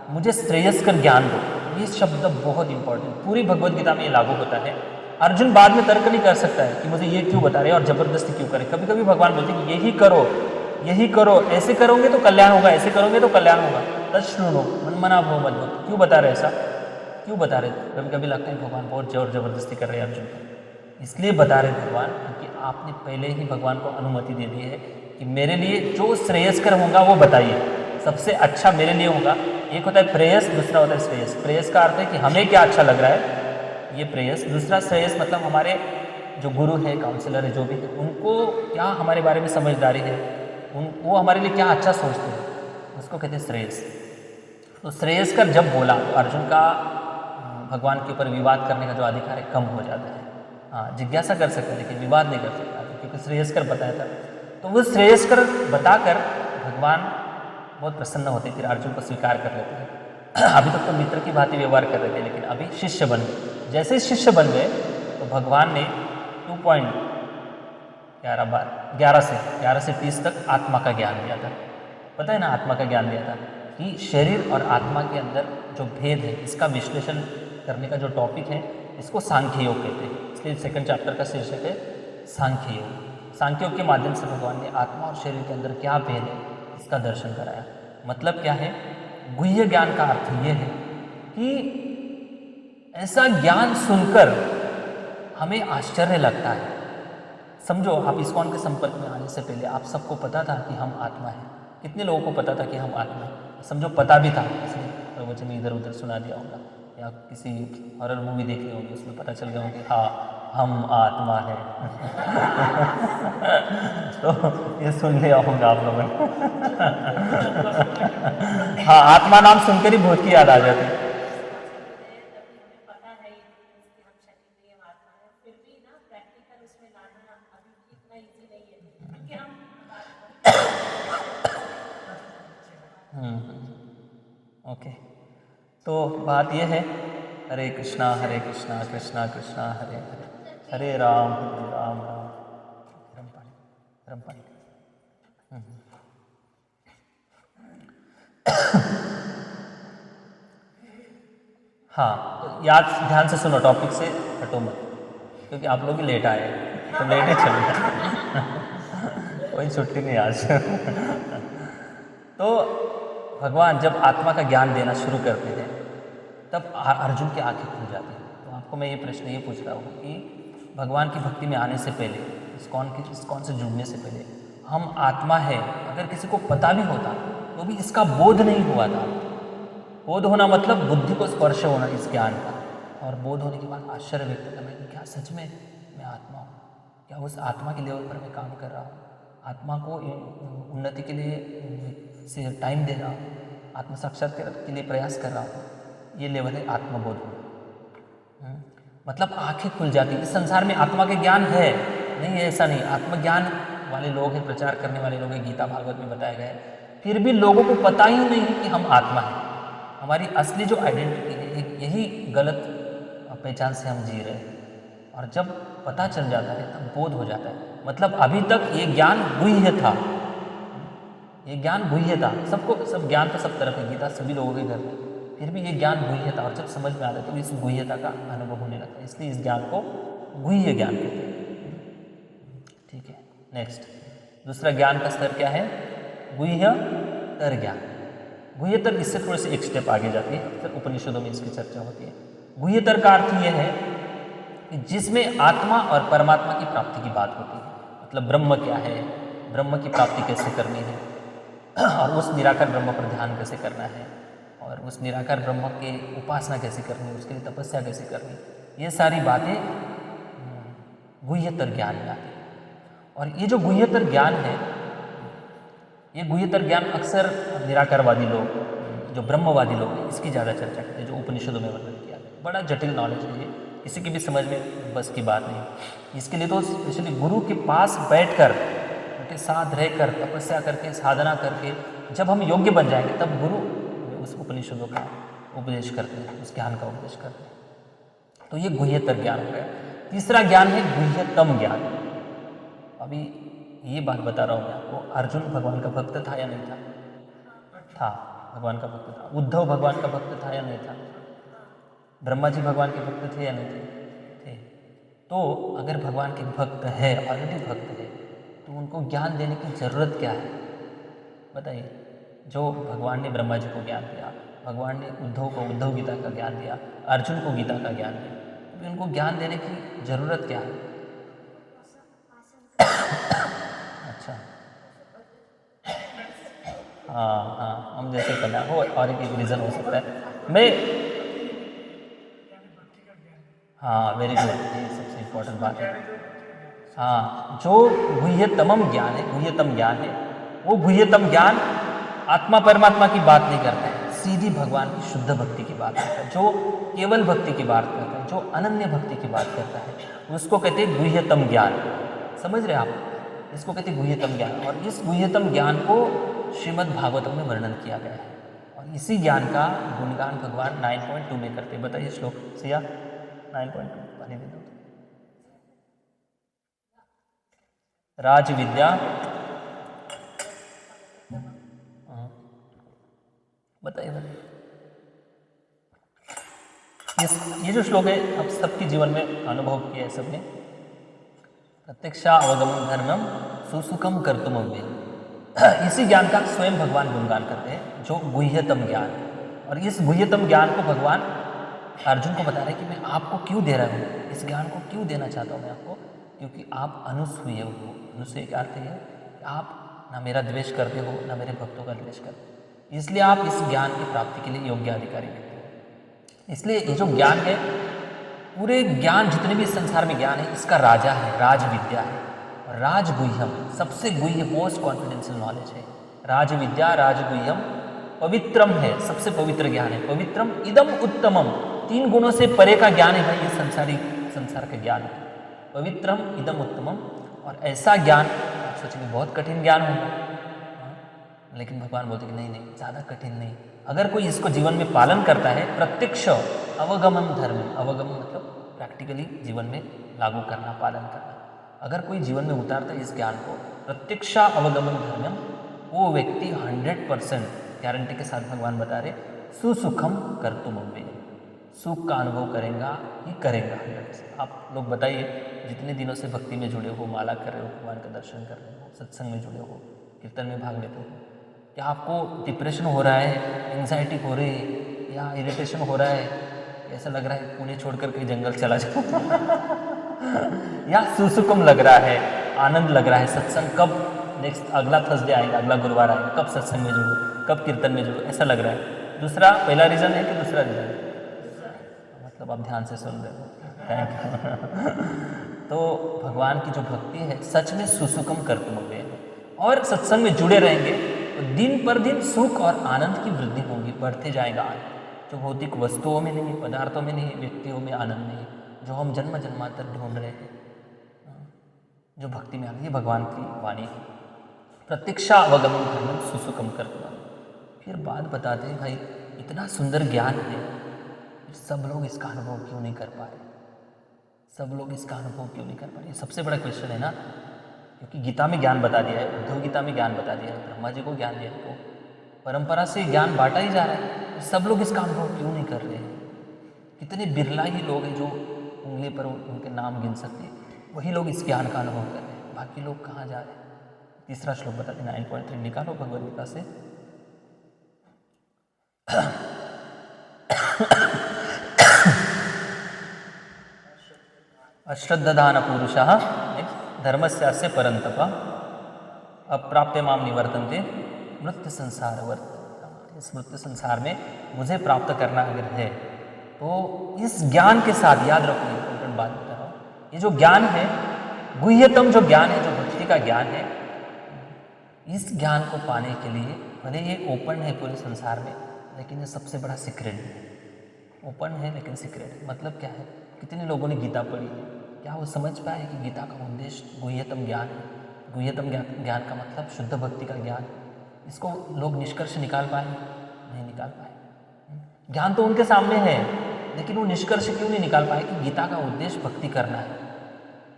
मुझे श्रेयस्कर ज्ञान दो। ये शब्द बहुत इंपॉर्टेंट, पूरी भगवत गीता में ये लागू होता है। अर्जुन बाद में तर्क नहीं कर सकता है कि मुझे ये क्यों बता रहे हैं और जबरदस्ती क्यों करें। कभी कभी भगवान बोलते हैं कि यही करो, यही करो, ऐसे करोगे तो कल्याण होगा, ऐसे करोगे तो कल्याण होगा। तत्शृणु मनमना भव मद्भक्त, क्यों बता रहे ऐसा, क्यों बता रहे? कभी कभी लगता है भगवान बहुत जोर जबरदस्ती कर रहे हैं अर्जुन को, इसलिए बता रहे भगवान क्योंकि आपने पहले ही भगवान को अनुमति दे दी है कि मेरे लिए जो श्रेयस्कर होगा वो बताइए, सबसे अच्छा मेरे लिए होगा। एक होता है प्रेयस, दूसरा होता है श्रेयस। प्रेयस का अर्थ है कि हमें क्या अच्छा लग रहा है, ये प्रेयस। दूसरा श्रेयस मतलब हमारे जो गुरु है, काउंसलर है, जो भी है, उनको क्या हमारे बारे में समझदारी है, वो हमारे लिए क्या अच्छा सोचते हैं, उसको कहते हैं श्रेयस। तो श्रेयस्कर जब बोला तो अर्जुन का भगवान के ऊपर विवाद करने का जो अधिकार है कम हो जाता है। हाँ, जिज्ञासा कर सकते हैं लेकिन विवाद नहीं कर सकता, क्योंकि श्रेयस्कर बताया था। तो वो श्रेयस्कर बताकर भगवान बहुत प्रसन्न होते, फिर अर्जुन को स्वीकार कर लेते हैं अभी तक तो मित्र की भांति व्यवहार कर रहे थे, लेकिन अभी शिष्य बन गए। जैसे शिष्य बन गए तो भगवान ने 11 से 30 तक आत्मा का ज्ञान दिया था। पता है ना, आत्मा का ज्ञान दिया था कि शरीर और आत्मा के अंदर जो भेद है, इसका विश्लेषण करने का जो टॉपिक है, इसको सांख्य योग कहते हैं। इसलिए सेकंड चैप्टर का शीर्षक है सांख्य योग। सांख्य योग के माध्यम से भगवान ने आत्मा और शरीर के अंदर क्या भेद है इसका दर्शन कराया। मतलब क्या है? गुह्य ज्ञान का अर्थ ये है कि ऐसा ज्ञान सुनकर हमें आश्चर्य लगता है। समझो आप इस्कॉन के संपर्क में आने से पहले आप सबको पता था कि हम आत्मा हैं। कितने लोगों को पता था कि हम आत्मा हैं? समझो पता भी था, इसलिए प्रवचन इधर उधर सुना दिया होगा या किसी हॉरर मूवी देख ली होगी, उसमें पता चल गया होगा कि हाँ हम आत्मा है तो ये सुन लिया होगा आप लोगों ने हाँ, आत्मा नाम सुनकर ही भूत की याद आ जाती है। ओके, तो बात यह है, हरे कृष्णा कृष्णा कृष्णा हरे हरे, हरे राम राम। गरम पानी, गरम पानी। हाँ, तो याद ध्यान से सुनो, टॉपिक से हटो मत, क्योंकि आप लोग भी लेट आए, तो लेट ही चल रहा कोई छुट्टी नहीं आज। तो भगवान जब आत्मा का ज्ञान देना शुरू करते हैं तब अर्जुन की आंखें खुल जाती हैं। तो आपको मैं ये प्रश्न ये पूछ रहा हूँ कि भगवान की भक्ति में आने से पहले, इस्कॉन से जुड़ने से पहले हम आत्मा है, अगर किसी को पता भी होता तो भी इसका बोध नहीं हुआ था। बोध होना मतलब बुद्धि को स्पर्श होना इस ज्ञान का, और बोध होने के बाद आश्चर्य व्यक्त करना कि क्या सच में मैं आत्मा हूँ, क्या उस आत्मा के लेवल पर मैं काम कर रहा हूँ, आत्मा को उन्नति के लिए से टाइम दे रहा हूँ, आत्म साक्षात्कार के लिए प्रयास कर रहा हूँ। ये लेवल है आत्मबोध होना। मतलब आंखें खुल जाती। इस संसार में आत्मा के ज्ञान है नहीं, ऐसा नहीं, आत्मज्ञान वाले लोग हैं, प्रचार करने वाले लोग हैं, गीता भागवत में बताया गया है, फिर भी लोगों को पता ही नहीं है कि हम आत्मा हैं। हमारी असली जो आइडेंटिटी है, यही गलत पहचान से हम जी रहे हैं, और जब पता चल जाता है तब बोध हो जाता है। मतलब अभी तक ये ज्ञान गुह्य था, ये ज्ञान गुह्य था, सबको सब ज्ञान तो सब तरफ है, गीता सभी लोगों के घर में, फिर भी ये ज्ञान गुह्य था, और जब समझ में आता है तो इस गुह्यता का अनुभव होने लगता है, इसलिए इस ज्ञान को गुह्य ज्ञान कहते हैं। ठीक है, नेक्स्ट दूसरा ज्ञान का स्तर क्या है? गुह्यतर ज्ञान। गुह्यतर इससे थोड़े से एक स्टेप आगे जाती है, फिर उपनिषदों में इसकी चर्चा होती है। गुह्यतर का अर्थ यह है कि जिसमें आत्मा और परमात्मा की प्राप्ति की बात होती है। मतलब ब्रह्म क्या है, ब्रह्म की प्राप्ति कैसे करनी है, और उस निराकार ब्रह्म पर ध्यान कैसे करना है, और उस निराकार ब्रह्म के उपासना कैसे करनी है, उसके लिए तपस्या कैसे करनी, ये सारी बातें गुह्यतर ज्ञान में आती है। और ये जो गुह्यतर ज्ञान है, ये गुह्यतर ज्ञान अक्सर निराकारवादी लोग, जो ब्रह्मवादी लोग हैं, इसकी ज़्यादा चर्चा करते हैं, जो उपनिषदों में वर्णन किया है। बड़ा जटिल नॉलेज है ये, किसी की भी समझ में बस की बात नहीं। इसके लिए तो स्पेशली गुरु के पास बैठकर, उनके साथ रहकर, तपस्या करके, साधना करके जब हम योग्य बन जाएंगे, तब गुरु उस उपनिषदों का उपदेश करते हैं, उस ज्ञान का उपदेश करते हैं। तो ये गुह्यतर ज्ञान हो गया। तीसरा ज्ञान है गुह्यतम ज्ञान। अभी ये बात बता रहा हूँ मैं आपको, अर्जुन भगवान का भक्त था या नहीं था? था, भगवान का भक्त था। उद्धव भगवान का भक्त था या नहीं था? ब्रह्मा जी भगवान के भक्त थे या नहीं थे? तो अगर भगवान के भक्त है, ऑलरेडी भक्त है, तो उनको ज्ञान देने की जरूरत क्या है बताइए? जो भगवान ने ब्रह्मा जी को ज्ञान दिया, भगवान ने उद्धव को उद्धव गीता का ज्ञान दिया, अर्जुन को गीता का ज्ञान दिया, तो उनको ज्ञान देने की जरूरत क्या है? अच्छा, हाँ, हम जैसे करना हो, और एक रीज़न हो सकता है। मैं हाँ, वेरी गुड, ये सबसे इम्पोर्टेंट बात है। हाँ, जो गुह्यतम ज्ञान है, गुह्यतम ज्ञान है, वो गुह्यतम ज्ञान आत्मा परमात्मा की बात नहीं करता है, सीधी भगवान की शुद्ध भक्ति की बात करता है, जो केवल भक्ति की बात करता है, जो अनन्य भक्ति की बात करता है, उसको कहते हैं गुह्यतम ज्ञान। समझ रहे आप? इसको कहते हैं गुह्यतम ज्ञान। और इस गुह्यतम ज्ञान को श्रीमद् भागवतम में वर्णन किया गया है, और इसी ज्ञान का गुणगान भगवान 9.2 में करते हैं। बताइए श्लोक सिया 9.2 पानी दे दो। राज विद्या, बताइए ये जो श्लोक है आप सबके जीवन में अनुभव किया है सबने। प्रत्यक्षा अवगमन धर्मम सुसुखम कर्तुम अव्ययम्। इसी ज्ञान का स्वयं भगवान गुणगान करते हैं, जो गुह्यतम ज्ञान है। और इस गुह्यतम ज्ञान को भगवान अर्जुन को बता रहे हैं कि मैं आपको क्यों दे रहा हूँ, इस ज्ञान को क्यों देना चाहता हूँ मैं आपको, क्योंकि आप अनुसूय हो। अनुसूय का अर्थ है कि आप ना मेरा द्वेष करते हो, ना मेरे भक्तों का द्वेष करते हो, इसलिए आप इस ज्ञान की प्राप्ति के लिए योग्य अधिकारी व्यक्ति हो। इसलिए ये जो ज्ञान है, पूरे ज्ञान जितने भी संसार में ज्ञान है, इसका राजा है, राज विद्या है। और राज गुह्यम सबसे गुह्य, मोस्ट कॉन्फिडेंशियल नॉलेज है। राज विद्या, राज गुह्यम पवित्रम है, सबसे पवित्र ज्ञान है। पवित्रम इदम उत्तमम, 3 गुणों से परे का ज्ञान है भाई, ये संसार का ज्ञान है। पवित्रम इदम उत्तमम। और ऐसा ज्ञान आप सोचेंगे बहुत कठिन ज्ञान होगा, लेकिन भगवान बोलते कि नहीं, ज़्यादा कठिन नहीं, अगर कोई इसको जीवन में पालन करता है, प्रत्यक्ष अवगमन धर्म, अवगमन मतलब प्रैक्टिकली जीवन में लागू करना, पालन करना, अगर कोई जीवन में उतारता है इस ज्ञान को, प्रत्यक्ष अवगमन धर्म, वो व्यक्ति 100% गारंटी के साथ भगवान बता रहे सुसुखम कर्तुम अव्ययम, सुख का अनुभव करेगा ही करेगा 100%। आप लोग बताइए, जितने दिनों से भक्ति में जुड़े हो, माला कर रहे हो, भगवान का दर्शन कर रहे हो, सत्संग में जुड़े हो, कीर्तन में भाग लेते हो, क्या आपको डिप्रेशन हो रहा है, एंग्जाइटी हो रही है, या इरिटेशन हो रहा है, ऐसा लग रहा है पुणे छोड़कर कहीं जंगल चला जाओ या सुसुकम लग रहा है, आनंद लग रहा है, सत्संग कब नेक्स्ट अगला थर्सडे आएगा, अगला गुरुवार आएगा, कब सत्संग में जुड़ो, कब कीर्तन में जुड़ो, ऐसा लग रहा है। दूसरा, पहला रीज़न है कि दूसरा रीज़न है? मतलब आप ध्यान से सुन रहे हो, थैंक यू तो भगवान की जो भक्ति है सच में सुसुकम कर्तुम अव्ययम, और सत्संग में जुड़े रहेंगे तो दिन पर दिन सुख और आनंद की वृद्धि होगी, बढ़ते जाएगा आनंद, जो भौतिक वस्तुओं में नहीं, पदार्थों में नहीं, व्यक्तियों में आनंद नहीं, जो हम जन्म जन्मांतर ढूंढ रहे हैं, जो भक्ति में आ गई, भगवान की वाणी है। प्रतीक्षा अवगमन धर्म सुसुकम कर्तुम। फिर बात बताते हैं, भाई इतना सुंदर ज्ञान है, सब लोग इसका अनुभव क्यों नहीं कर पा रहे, सब लोग इसका अनुभव क्यों नहीं कर पा रहे, सबसे बड़ा क्वेश्चन है ना। क्योंकि गीता में ज्ञान बता दिया है, उद्धव गीता में ज्ञान बता दिया है, ब्रह्मा जी को ज्ञान दिया है, तो परंपरा से ज्ञान बांटा ही जा रहा है, सब लोग इसका अनुभव क्यों नहीं कर रहे हैं। कितने बिरला ही लोग हैं जो उंगली पर उनके नाम गिन सकते हैं, वही लोग इस ज्ञान का अनुभव कर रहे हैं, बाकी लोग कहाँ जा रहे हैं। तीसरा श्लोक बताते 9.3 निकालो भगवद्गीता से। अश्रद्धान पुरुषः धर्मस्यास्य परंतप अप्राप्य माम निवर्तन्ते मृत्यु संसार वर्त। इस मृत्यु संसार में मुझे प्राप्त करना अगर है तो इस ज्ञान के साथ, याद रखो इंपॉर्टेंट बात बता रहा हूँ, ये जो ज्ञान है, गुह्यतम जो ज्ञान है, जो भक्ति का ज्ञान है, इस ज्ञान को पाने के लिए भले ये ओपन है पूरे संसार में, लेकिन ये सबसे बड़ा सीक्रेट है। ओपन है लेकिन सीक्रेट है। मतलब क्या है, कितने लोगों ने गीता पढ़ी है, क्या वो समझ पाए कि गीता का उद्देश्य गुह्यतम ज्ञान है। गुह्यतम ज्ञान का मतलब शुद्ध भक्ति का ज्ञान। इसको लोग निष्कर्ष निकाल पाए? नहीं निकाल पाए। ज्ञान तो उनके सामने है, लेकिन वो निष्कर्ष क्यों नहीं निकाल पाए कि गीता का उद्देश्य भक्ति करना है,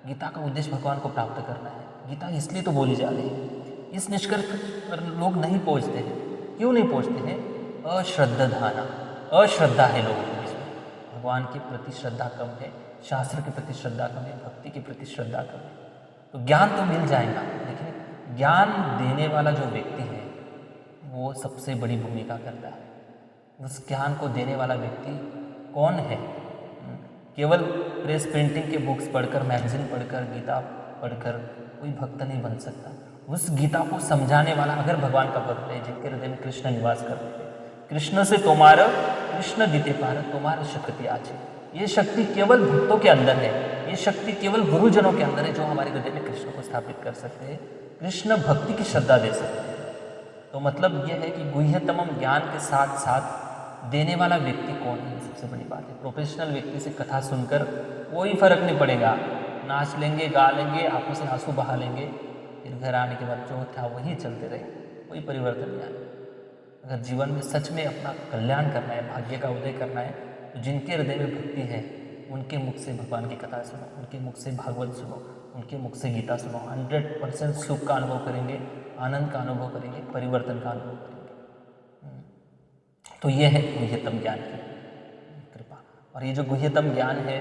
गीता का उद्देश्य भगवान को प्राप्त करना है। गीता इसलिए तो बोली जा रही है। इस निष्कर्ष पर लोग नहीं पहुँचते हैं। क्यों नहीं पहुँचते हैं? अश्रद्धाना, अश्रद्धा है लोगों के बीच में। भगवान के प्रति श्रद्धा कम है, शास्त्र के प्रति श्रद्धा कम है, भक्ति के प्रति श्रद्धा कम है। तो ज्ञान तो मिल जाएगा, लेकिन ज्ञान देने वाला जो व्यक्ति है वो सबसे बड़ी भूमिका करता है। उस ज्ञान को देने वाला व्यक्ति कौन है? केवल प्रेस प्रिंटिंग के बुक्स पढ़कर, मैगजीन पढ़कर, गीता पढ़कर कोई भक्त नहीं बन सकता। उस गीता को समझाने वाला अगर भगवान का भक्त है, जिनके हृदय में कृष्ण निवास करते हैं, कृष्ण से तोमार कृष्ण दीते पार तुम्हार शक्ति आज। ये शक्ति केवल भक्तों के अंदर है, ये शक्ति केवल गुरुजनों के अंदर है, जो हमारे हृदय में कृष्ण को स्थापित कर सकते हैं, कृष्ण भक्ति की श्रद्धा दे सकते हैं। तो मतलब ये है कि गुह्यतम ज्ञान के साथ साथ देने वाला व्यक्ति कौन है, सबसे बड़ी बात है। प्रोफेशनल व्यक्ति से कथा सुनकर कोई फर्क नहीं पड़ेगा, नाच लेंगे, गा लेंगे, आंखों से आंसू बहा लेंगे, फिर घर आने के बाद जो था वही चलते रहे, कोई परिवर्तन नहीं आएगा। अगर जीवन में सच में अपना कल्याण करना है, भाग्य का उदय करना है, तो जिनके हृदय में भक्ति है उनके मुख से भगवान की कथा सुनो, उनके मुख से भागवत सुनो, उनके मुख से गीता सुनो। 100% सुख का अनुभव करेंगे, आनंद का अनुभव करेंगे, परिवर्तन का अनुभव करेंगे। तो ये है गुह्यतम ज्ञान की कृपा। और ये जो गुह्यतम ज्ञान है,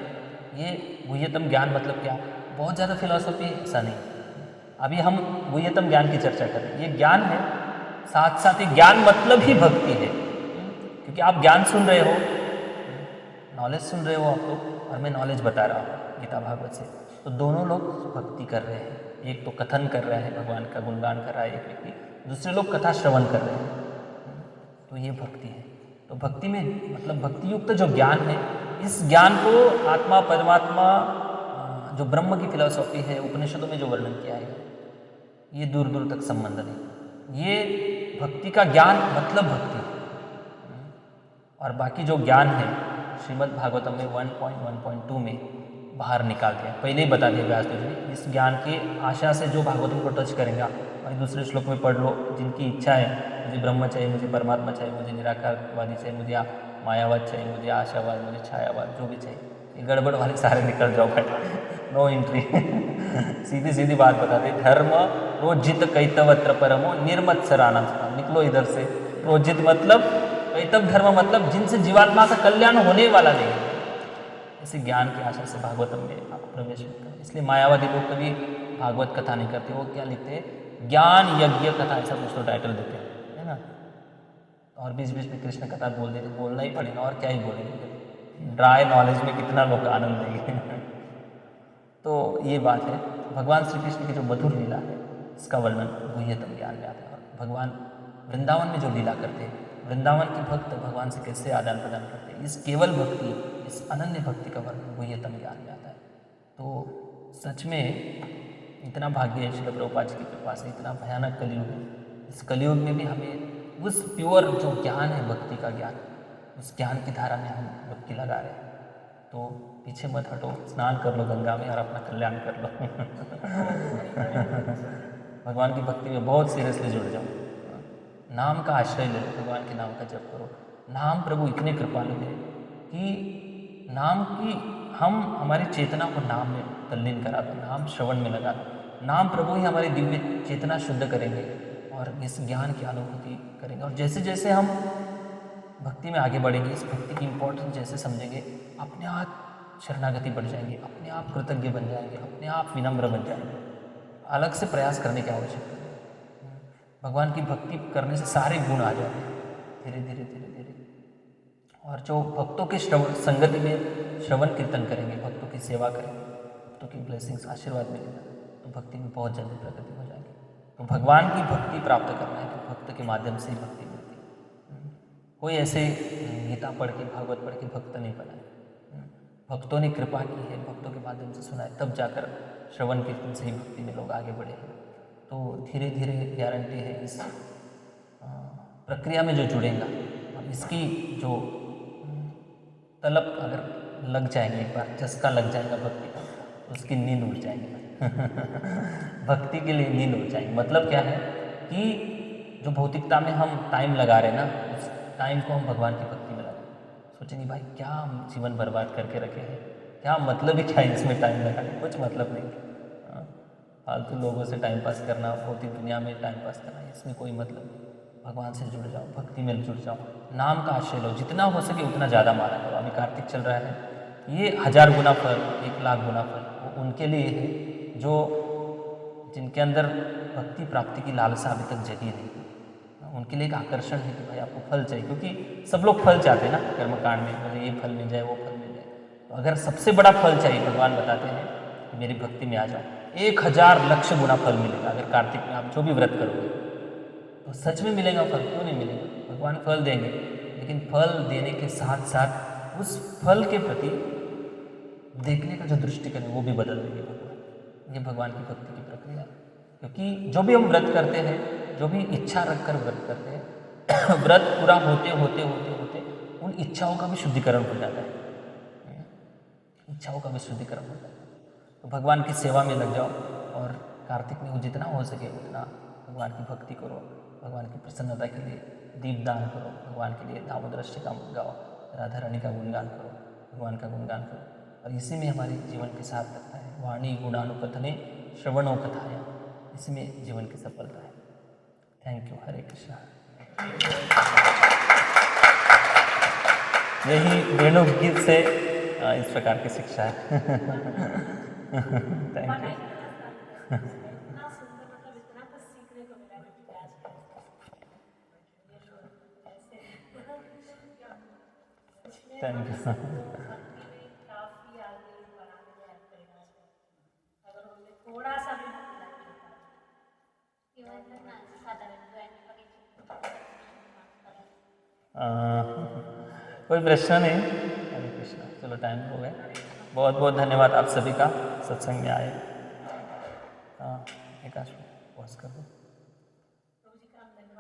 ये गुह्यतम ज्ञान मतलब क्या? बहुत ज़्यादा फिलॉसफी ऐसा नहीं। अभी हम गुह्यतम ज्ञान की चर्चा कर रहे हैं। ये ज्ञान है, साथ साथ ही ज्ञान मतलब ही भक्ति है। क्योंकि आप ज्ञान सुन रहे हो, नॉलेज सुन रहे हो आप लोग, और मैं नॉलेज बता रहा हूँ गीता भागवत से, तो दोनों लोग भक्ति कर रहे हैं। एक तो कथन कर रहा है, भगवान का गुणगान कर रहा है एक व्यक्ति, दूसरे लोग कथा श्रवण कर रहे हैं। तो ये भक्ति है। तो भक्ति में मतलब भक्ति युक्त जो ज्ञान है, इस ज्ञान को आत्मा परमात्मा, जो ब्रह्म की फिलॉसफी है, उपनिषदों में जो वर्णन किया है, ये दूर दूर तक संबंध नहीं। ये भक्ति का ज्ञान मतलब भक्ति। और बाकी जो ज्ञान है श्रीमद् भागवतम में 1.1.2 में बाहर निकाल दिया। पहले ही बता दिया व्यासदेव जी ने, इस ज्ञान की आशा से जो भागवतम को टच करेंगे, भाई दूसरे श्लोक में पढ़ लो, जिनकी इच्छा है मुझे ब्रह्म चाहिए, मुझे परमात्मा चाहिए, मुझे निराकारवादी चाहिए, मुझे मायावाद चाहिए, मुझे आशावाद, मुझे छायावाद, जो भी चाहिए, ये गड़बड़ वाले सारे निकल जाओ भाई, नो एंट्री। सीधी सीधी बात बताते, धर्म प्रोजित कैतवत्र परमो निर्मत्सराना, निकलो इधर से। प्रोजित मतलब कैतव धर्म मतलब जिनसे जीवात्मा का कल्याण होने वाला नहीं है, इसी ज्ञान की आशा से भागवतम में आप प्रवेश करते हैं। इसलिए मायावादी लोग कभी भागवत कथा नहीं करते, वो क्या लिखते हैं, ज्ञान यज्ञ कथा, ऐसा कुछ तो टाइटल देते हैं, है ना। और बीच बीच में कृष्ण कथा बोल देते, बोलना ही पड़ेगा, और क्या ही बोलेंगे, ड्राई नॉलेज में कितना लोग आनंद लेंगे। तो ये बात है, भगवान श्री कृष्ण की जो मधुर लीला है, इसका वर्णन गुह्यतम ज्ञान में आता है। और भगवान वृंदावन में जो लीला करते हैं, वृंदावन के भक्त भगवान से कैसे आदान प्रदान करते हैं, इस केवल भक्ति, इस अनन्य भक्ति का वर्णन गुह्यतम ज्ञान में आता है। तो सच में इतना भाग्य है श्रील प्रभुपाद जी की कृपा से, इतना भयानक कलयुग है, इस कलयुग में भी हमें उस प्योर जो ज्ञान है, भक्ति का ज्ञान, उस ज्ञान की धारा में हम डुबकी लगा रहे हैं। तो पीछे मत हटो, स्नान कर लो गंगा में और अपना कल्याण कर लो। भगवान की भक्ति में बहुत सीरियसली जुड़ जाओ, नाम का आश्रय ले लो, भगवान के नाम का जप करो। नाम प्रभु इतने कृपालु है कि नाम की हम हमारी चेतना को नाम में तल्लीन करा दो, नाम श्रवण में लगा दो, नाम प्रभु ही हमारी दिव्य चेतना शुद्ध करेंगे और इस ज्ञान की अनुभूति करेंगे। और जैसे जैसे हम भक्ति में आगे बढ़ेंगे, इस भक्ति की इम्पोर्टेंस जैसे समझेंगे, अपने आप शरणागति बढ़ जाएंगे, अपने आप कृतज्ञ बन जाएंगे, अपने आप विनम्र बन जाएंगे, अलग से प्रयास करने की आवश्यकता है। भगवान की भक्ति करने से सारे गुण आ जाते हैं धीरे धीरे धीरे धीरे। और जो भक्तों के संगति में श्रवण कीर्तन करेंगे, भक्तों की सेवा करेंगे, भक्तों की ब्लेसिंग्स, आशीर्वाद मिलेगा, तो भक्ति में बहुत जल्दी प्रगति हो जाएगी। तो भगवान की भक्ति प्राप्त करना है तो भक्त के माध्यम से ही भक्ति मिलती है। कोई ऐसे गीता पढ़ के, भागवत पढ़ के भक्त नहीं बना है, भक्तों ने कृपा की है, भक्तों के माध्यम से सुना है, तब जाकर श्रवण कीर्तन से ही भक्ति में लोग आगे बढ़े हैं। तो धीरे धीरे गारंटी है इस प्रक्रिया में जो जुड़ेगा, और इसकी जो तलब अगर लग जाएंगे, एक बार चस्का लग जाएगा भक्ति का, उसकी नींद उड़ जाएगी। भक्ति के लिए नींद उड़ जाएगी। मतलब क्या है कि जो भौतिकता में हम टाइम लगा रहे हैं ना, उस टाइम को हम भगवान की भक्ति में लगाएं। सोचेंगे भाई क्या हम जीवन बर्बाद करके रखे हैं, क्या मतलब ही क्या है इसमें टाइम लगाने, कुछ मतलब नहीं। फालतू लोगों से टाइम पास करना, भौतिक दुनिया में टाइम पास करना, इसमें कोई मतलब नहीं। भगवान से जुड़ जाओ, भक्ति में जुड़ जाओ, नाम का आश्रय लो, जितना हो सके उतना ज़्यादा माला करो। अभी कार्तिक चल रहा है, ये 1000 गुना फल, 1,00,000 गुना फल वो उनके लिए है जो जिनके अंदर भक्ति प्राप्ति की लालसा अभी तक जगी नहीं। उनके लिए एक आकर्षण है कि भाई आपको फल चाहिए, क्योंकि सब लोग फल चाहते हैं ना कर्मकांड में, मुझे ये फल मिल जाए, वो फल मिल जाए। तो अगर सबसे बड़ा फल चाहिए, भगवान बताते हैं कि मेरी भक्ति में आ जाओ, 1000 लक्ष गुना फल मिलेगा। अगर कार्तिक में आप जो भी व्रत करोगे तो सच में मिलेगा फल, क्यों नहीं मिलेगा। भगवान फल देंगे, लेकिन फल देने के साथ साथ उस फल के प्रति देखने का जो दृष्टिकोण है वो भी बदल देंगे भगवान। ये भगवान की भक्ति की प्रक्रिया है। क्योंकि जो भी हम व्रत करते हैं, जो भी इच्छा रखकर व्रत करते हैं, व्रत पूरा होते होते होते होते उन इच्छाओं का भी शुद्धिकरण हो जाता है, इच्छाओं का भी शुद्धिकरण हो जाता है। तो भगवान की सेवा में लग जाओ और कार्तिक में जितना हो सके उतना भगवान की भक्ति करो, भगवान की प्रसन्नता के लिए दीपदान करो, भगवान के लिए दामोदर अष्टकम गाओ, राधा रानी का गुणगान करो, भगवान का गुणगान करो। और इसी में हमारे जीवन के साथ लगता है, वाणी गुणानुकथने श्रवणों कथाया, इसी में जीवन की सफलता है। Thank you. हरे कृष्णा। यही वेणु गीत से इस प्रकार की शिक्षा है। Thank you. Thank you. थोड़ा सा भी कोई प्रश्न नहीं। हरे कृष्णा। चलो टाइम हो गया। बहुत बहुत धन्यवाद आप सभी का सत्संग में आए। एक पॉज कर दो।